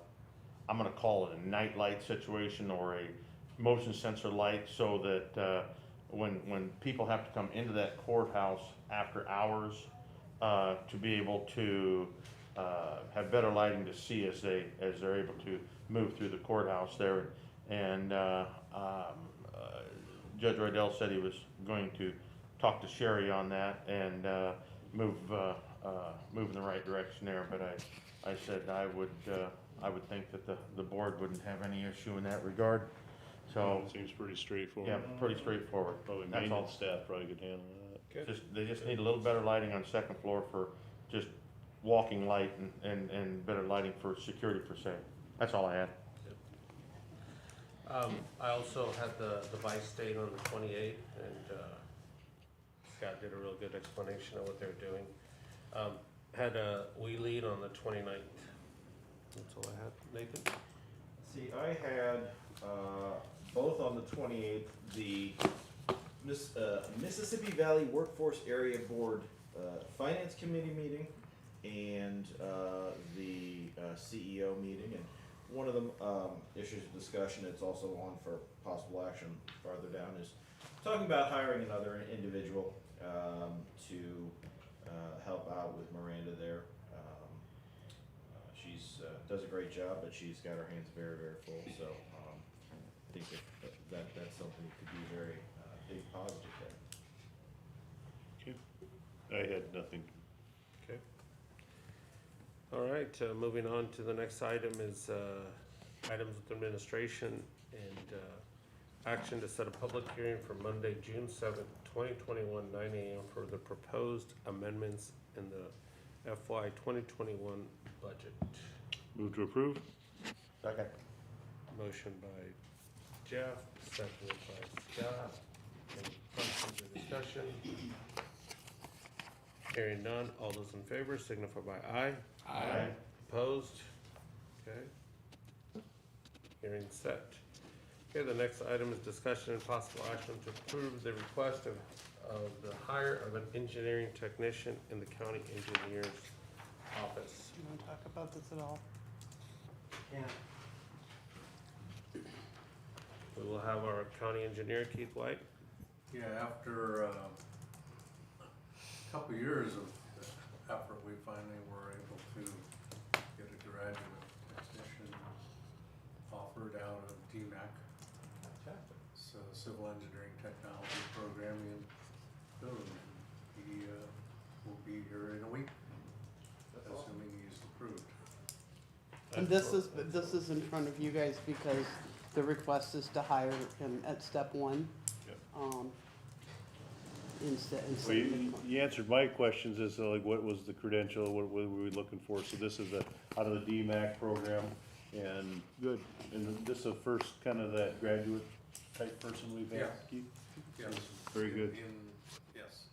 gonna call it a night light situation or a motion sensor light, so that when people have to come into that courthouse after hours, to be able to have better lighting to see as they're able to move through the courthouse there. And Judge Rydell said he was going to talk to Sherry on that and move in the right direction there. But I said I would think that the board wouldn't have any issue in that regard. So, It seems pretty straightforward. yeah, pretty straightforward. Probably That's all. maintenance staff probably could handle that. They just need a little better lighting on second floor for just walking light and better lighting for security per se. That's all I had. I also had the Bi-State on the 28th, and Scott did a real good explanation of what they're doing. Had a We Lead on the 29th. That's all I had. Nathan? See, I had, both on the 28th, the Mississippi Valley Workforce Area Board, Finance Committee meeting and, the, CEO meeting. And one of them, issues of discussion, it's also on for possible action farther down, is talking about hiring another individual, to, help out with Miranda there. She's, does a great job, but she's got her hands very, very full, so, I think that's something that could be very, big positive there. I had nothing. Okay. All right, moving on to the next item is items with administration and action to set a public hearing for Monday, June 7th, 2021, 9 a.m. for the proposed amendments in the FY 2021 budget. Move to approve? Second. Motion by Jeff, seconded by Scott. Any questions or discussion? Hearing none, all those in favor signify by aye. Aye. Opposed? Okay. Hearing set. Okay, the next item is discussion and possible action to approve the request of the hire of an engineering technician in the county engineer's office. You wanna talk about this at all? We will have our county engineer, Keith White. Yeah, after a couple years of effort, we finally were able to get a graduate technician offered out of DMAC. It's a civil engineering technology programming. Boom. He will be here in a week, assuming he's approved. And this is in front of you guys because the request is to hire him at step one. Yep. Instead. Well, you answered my questions as to like what was the credential, what were we looking for? So this is out of the DMAC program, and good. And this is the first kind of that graduate type person we've had, Yeah. Keith? Yes. Very good. Yes.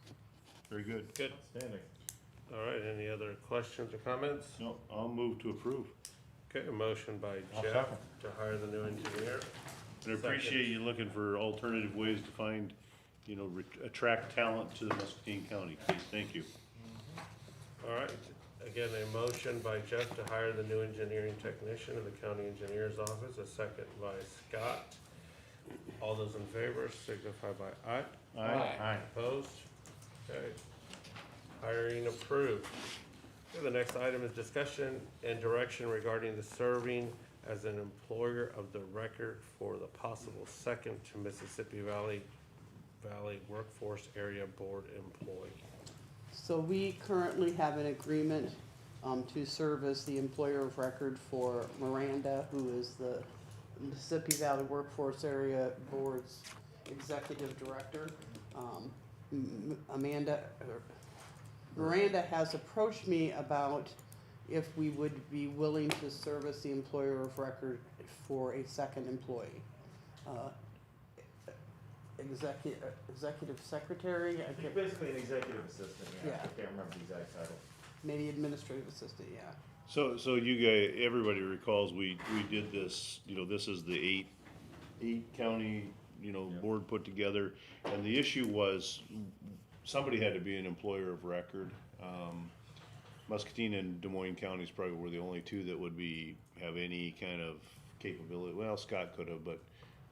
Very good. Good. Outstanding. All right, any other questions or comments? No, I'll move to approve. Okay, a motion by I'll Jeff second. to hire the new engineer. And I appreciate you looking for alternative ways to find, attract talent to the Muscatine County. Keith, thank you. All right, again, a motion by Jeff to hire the new engineering technician in the county engineer's office, a second by Scott. All those in favor signify by aye. Aye. Opposed? Okay. Hiring approved. Okay, the next item is discussion and direction regarding the serving as an employer of the record for the possible second to Mississippi Valley Workforce Area Board employee. So we currently have an agreement to serve as the employer of record for Miranda, who is the Mississippi Valley Workforce Area Board's executive director. Miranda has approached me about if we would be willing to serve as the employer of record for a second employee. Executive secretary, I You're can't, basically an executive assistant, yeah. Yeah. I can't remember the exact title. maybe administrative assistant, yeah. So you guys, everybody recalls, we did this, this is the eight county, board put together. And the issue was, somebody had to be an employer of record. Muscatine and Des Moines counties probably were the only two that would have any kind of capability. Well, Scott could have, but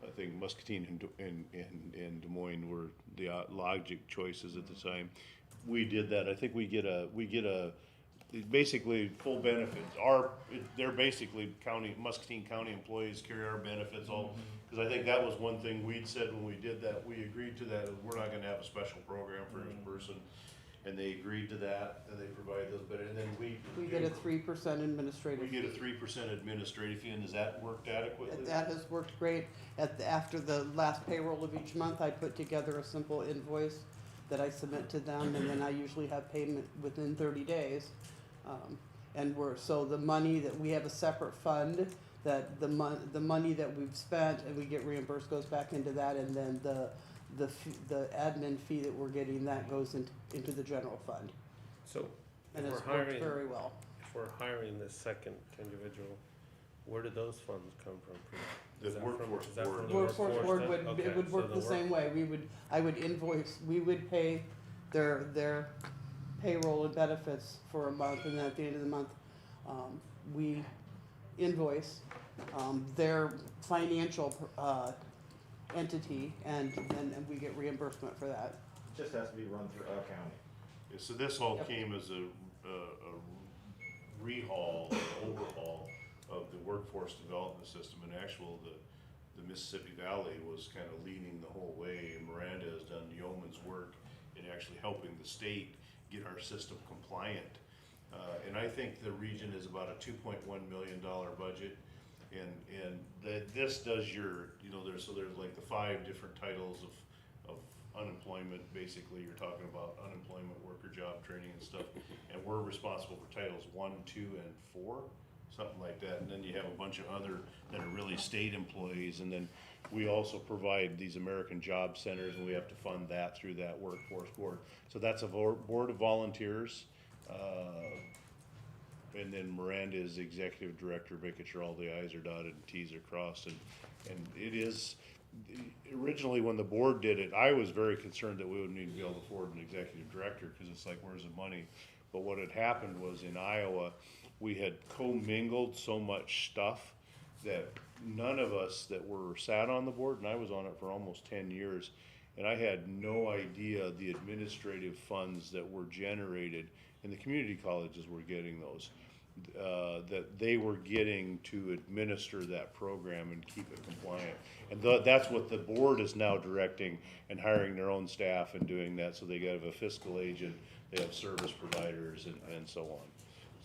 I think Muscatine and Des Moines were the logic choices at the time. We did that. I think we get a basically full benefits. They're basically Muscatine County employees carry our benefits all, because I think that was one thing we'd said when we did that. We agreed to that. We're not gonna have a special program for this person. And they agreed to that, and they provide those benefits, and then We get a 3% administrative we fee. get a 3% administrative fee, and has that worked adequately? That has worked great. After the last payroll of each month, I put together a simple invoice that I submit to them, and then I usually have payment within 30 days. So the money that, we have a separate fund, that the money that we've spent and we get reimbursed goes back into that, and then the admin fee that we're getting, that goes into the general fund. So And if it's we're worked hiring, very well. if we're hiring this second individual, where do those funds come from for that? The Is that from- workforce is that from board. the Workforce board then? would, Okay, it would so work the same way. I would invoice, we would pay their payroll and benefits for a month, and then at the end of the month, we invoice, their financial, entity, and then we get reimbursement for that. It just has to be run through our county. Yeah, so this all Yep. came as a rehaul, or overhaul of the workforce development system. And the Mississippi Valley was kind of leading the whole way. Miranda has done yeoman's work in actually helping the state get our system compliant. And I think the region is about a $2.1 million budget. And this does there's like the 5 different titles of unemployment. Basically, you're talking about unemployment, worker job training and stuff. And we're responsible for titles 1, 2, and 4, something like that. And then you have a bunch of other that are really state employees. And then we also provide these American Job Centers, and we have to fund that through that workforce board. So that's a board of volunteers. and then Miranda is the executive director, making sure all the i's are dotted and t's are crossed, and it is, originally when the board did it, I was very concerned that we wouldn't even be able to afford an executive director, cause it's like, where's the money? But what had happened was in Iowa, we had commingled so much stuff that none of us that were sat on the board, and I was on it for almost 10 years, and I had no idea the administrative funds that were generated, and the community colleges were getting those, that they were getting to administer that program and keep it compliant. And that's what the board is now directing and hiring their own staff and doing that, so they have a fiscal agent, they have service providers and so on.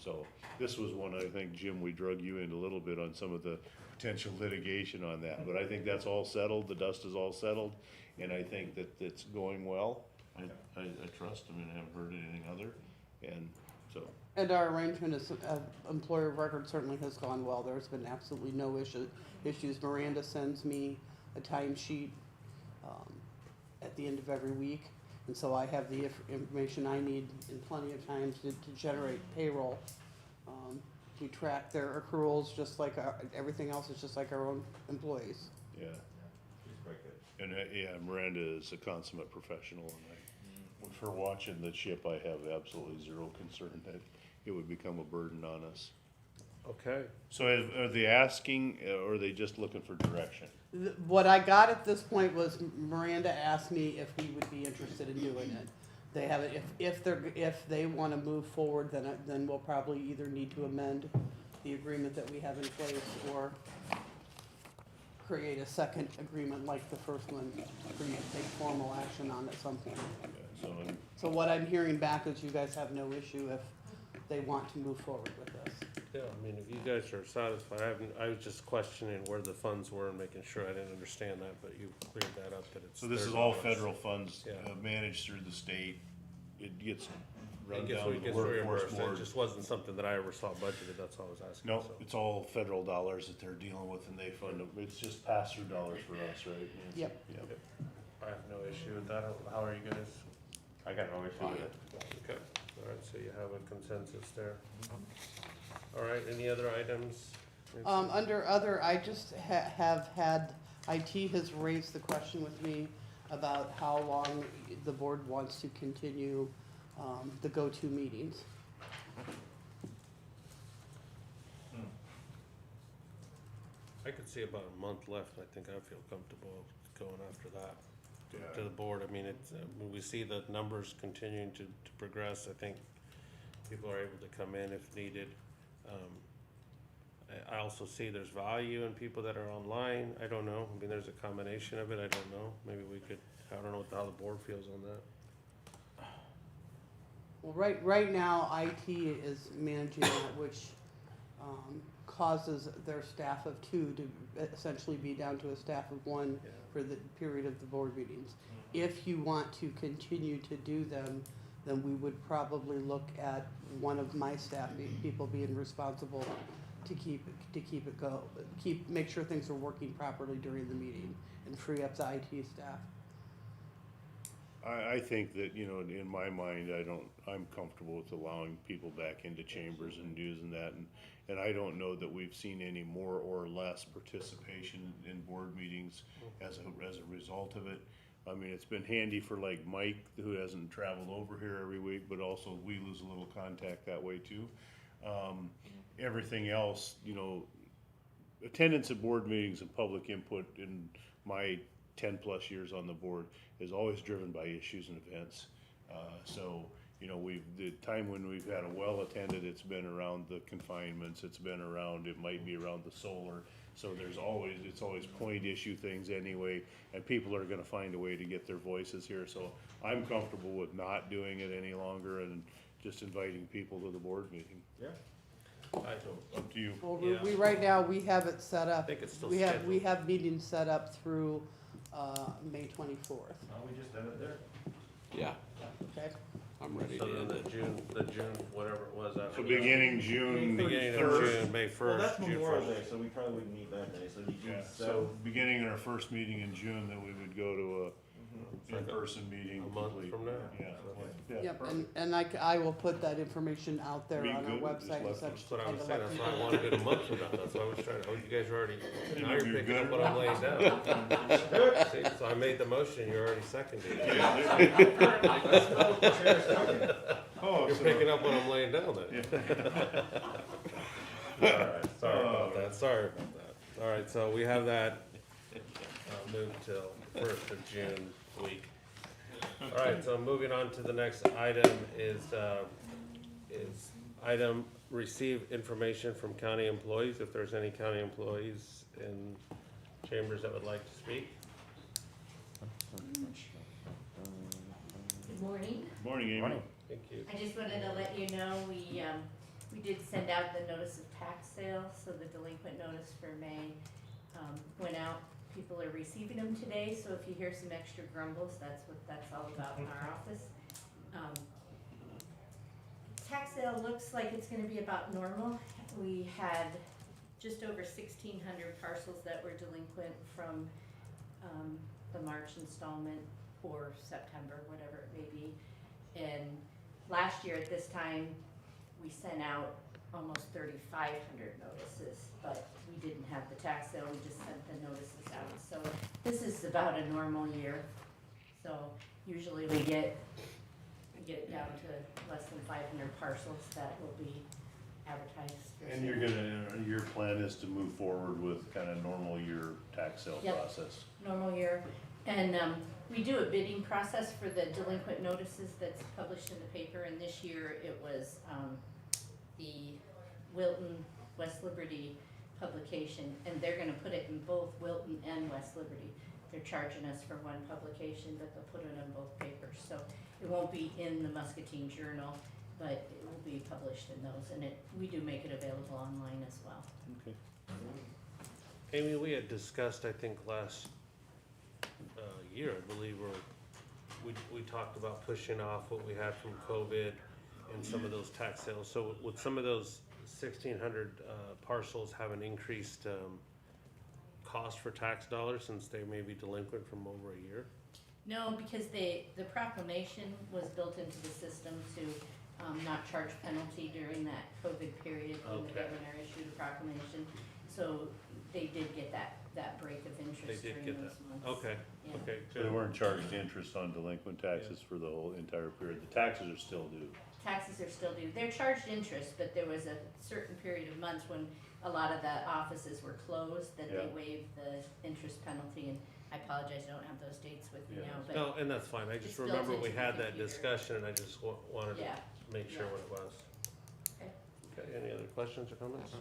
So this was one, I think, Jim, we drug you in a little bit on some of the potential litigation on that, but I think that's all settled, the dust is all settled, and I think that it's going well. I trust, I mean, I haven't heard anything other, and so. And our arrangement as employer of record certainly has gone well. There's been absolutely no issues. Miranda sends me a timesheet at the end of every week, and so I have the information I need in plenty of time to generate payroll. We track their accruals just like everything else is just like our own employees. Yeah, She's quite good. and yeah, Miranda is a consummate professional, and for watching the ship, I have absolutely zero concern that it would become a burden on us. Okay. So are they asking, or are they just looking for direction? What I got at this point was Miranda asked me if we would be interested in doing it. They have it, if they wanna move forward, then we'll probably either need to amend the agreement that we have in place or create a second agreement like the first one, for you to take formal action on at some point. Yeah, So what I'm hearing back is you guys have no issue if they want to move forward with this. Yeah, I mean, if you guys are satisfied, I was just questioning where the funds were and making sure I didn't understand that, but you cleared that up, that it's. so this is their all dollars. federal funds, Yeah. managed through the state, it gets It run gets, down to it the gets workforce reimbursed, it board. just wasn't something that I ever saw budgeted, that's all I was asking. No, so. it's all federal dollars that they're dealing with, and they fund them, it's just pass-through dollars for us, right? Nancy? Yep. Yep. I have no issue with that, how are you guys? I got no issue with it. Okay, all right, so you have a consensus there. All right, any other items? Under other, I just have had, IT has raised the question with me about how long the board wants to continue, the go-to meetings. I could see about a month left, I think I feel comfortable going after that. Yeah. To the board, I mean, it's, when we see the numbers continuing to progress, I think people are able to come in if needed. I also see there's value in people that are online, I don't know, I mean, there's a combination of it, I don't know, maybe we could, I don't know how the board feels on that. Well, right now, IT is managing that, which, causes their staff of 2 to essentially be down to a staff of 1 Yeah. for the period of the board meetings. If you want to continue to do them, then we would probably look at one of my staff people being responsible to keep it make sure things are working properly during the meeting and free up the IT staff. I think that, you know, in my mind, I'm comfortable with allowing people back into chambers and using that, and I don't know that we've seen any more or less participation in board meetings as a result of it. I mean, it's been handy for like Mike, who hasn't traveled over here every week, but also we lose a little contact that way too. Everything else, you know, attendance at board meetings and public input in my 10+ years on the board is always driven by issues and events. So, you know, the time when we've had a well-attended, it's been around the confinements, it might be around the solar. So it's always point issue things anyway, and people are gonna find a way to get their voices here. So I'm comfortable with not doing it any longer and just inviting people to the board meeting. Yeah. Up to you. Well, Yeah. we right now, we have it set up. I think it's still We scheduled. have meetings set up through, May 24th, Oh, we just did it there. Yeah, okay? I'm ready So to then end it. the June, whatever it was after. So beginning June Beginning of 3rd. June, May Well, first, that's June Memorial Day, first. so we probably wouldn't meet that day, so it'd be June Yeah, so 7th. beginning our first meeting in June, then we would go to in-person meeting. A month complete. from now. Yeah. Yeah, Yep, perfect. and I will put that information out there Be on our good, just website and let- such. That's what I to was kinda saying, let that's why I people- wanted it a month from now, that's why I was trying to, oh, you guys are already, now You're you're picking up good. what I'm laying down. See, so I made the motion, you're already seconding it. Oh, You're so- picking up what I'm laying down then. Alright, sorry about that, sorry about that. Alright, so we have that, moved till 1st of June week. Alright, so moving on to the next item is item receive information from county employees, if there's any county employees in chambers that would like to speak. Good morning. Morning, Amy. Thank you. I just wanted to let you know, we did send out the notice of tax sale, so the delinquent notice for May, went out. People are receiving them today, so if you hear some extra grumbles, that's what that's all about in our office. Tax sale looks like it's gonna be about normal. We had just over 1,600 parcels that were delinquent from, the March installment or September, whatever it may be. And last year at this time, we sent out almost 3,500 notices, but we didn't have the tax sale, we just sent the notices out. So this is about a normal year. So usually we get it down to less than 500 parcels that will be advertised. for And sale. your plan is to move forward with kind of normal year tax sale Yep. process? Normal year. And we do a bidding process for the delinquent notices that's published in the paper, and this year it was the Wilton West Liberty publication, and they're gonna put it in both Wilton and West Liberty. They're charging us for one publication, but they'll put it in both papers, so it won't be in the Muscatine Journal, but it will be published in those, and we do make it available online as well. Okay. Amy, we had discussed, I think, last year, I believe, we talked about pushing off what we had from COVID and some of those tax sales. So would some of those 1,600 parcels have an increased cost for tax dollars since they may be delinquent from over a year? No, because the proclamation was built into the system to not charge penalty during that COVID period when the Okay. governor issued a proclamation. So they did get that break of They interest did during get those that. months. Okay, Yeah. okay, So they good. weren't charged interest on delinquent taxes for the whole entire period? The taxes are still due? Taxes are still due. They're charged interest, but there was a certain period of months when a lot of the offices were closed that they Yeah. waived the interest penalty, and I apologize, I don't have those dates with me Yeah. now, but No, and that's fine. I it's just built remember into we the had that computer. discussion and I just wanted to yeah. make sure Yeah. what it was. Okay. Okay, any other questions or comments?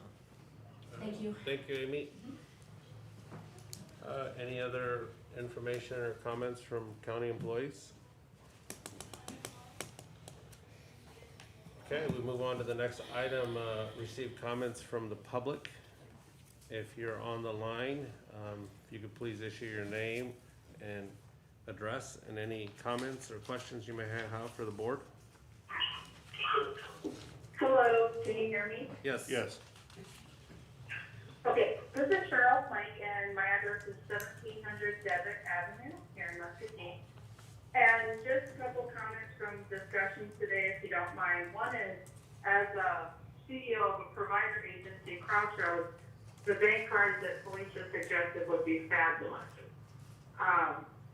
Thank you. Thank you, Amy. Any other information or comments from county employees? Okay, we move on to the next item, receive comments from the public. If you're on the line, if you could please issue your name and address and any comments or questions you may have for the board. Hello, can you hear me? Yes. Yes. Okay, this is Cheryl Plank, and my address is 1700 Desert Avenue here in Muscatine. And just a couple comments from discussions today, if you don't mind. One is, as a CEO of a provider agency, Crossroads, the bank cards that Felicia suggested would be fabulous.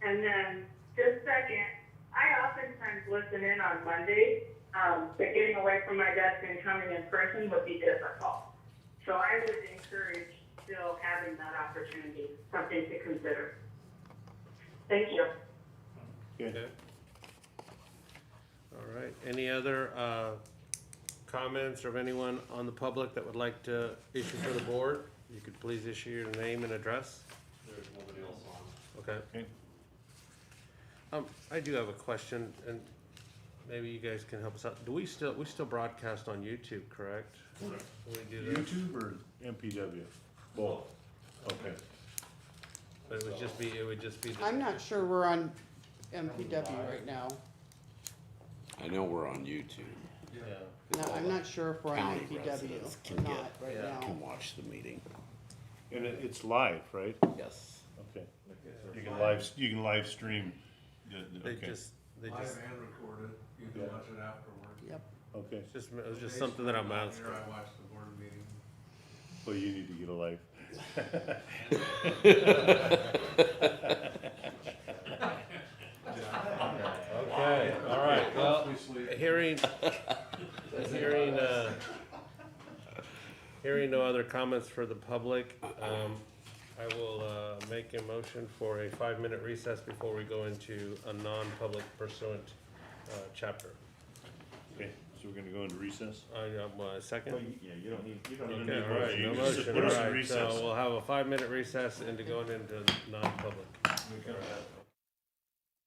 And then, just second, I oftentimes listen in on Mondays, but getting away from my desk and coming in person would be difficult. So I would encourage still having that opportunity, something to consider. Thank you. Okay. All right, any other comments of anyone on the public that would like to issue for the board? You could please issue your name and address. There's nobody else on. Okay. Okay. I do have a question, and maybe you guys can help us out. We still broadcast on YouTube, correct? Correct. We do this, YouTube or MPW? Both. Okay. but it would just be. I'm not sure we're on MPW right now. I know we're on YouTube. Yeah. No, I'm not sure if we're on County MPW residents or can not get, right yeah, now. can watch the meeting. And it's live, right? Yes. Okay. You can live stream They Okay, just, Live and recorded, you can Yeah. watch it afterwards. Yep. okay. it was just something that I'm asking. Here I watched the board meeting. Well, you need to get a life. Okay, all right, well, We sleep. hearing, hearing no other comments for the public, I will, make a motion for a 5-minute recess before we go into a non-public pursuant, chapter. Okay, so we're gonna go into recess? Second? Well, yeah, you don't need, you don't You need. don't Okay, need all right, motion. no You just motion, put all us in right, recess. so we'll have a 5-minute recess into going into non-public. We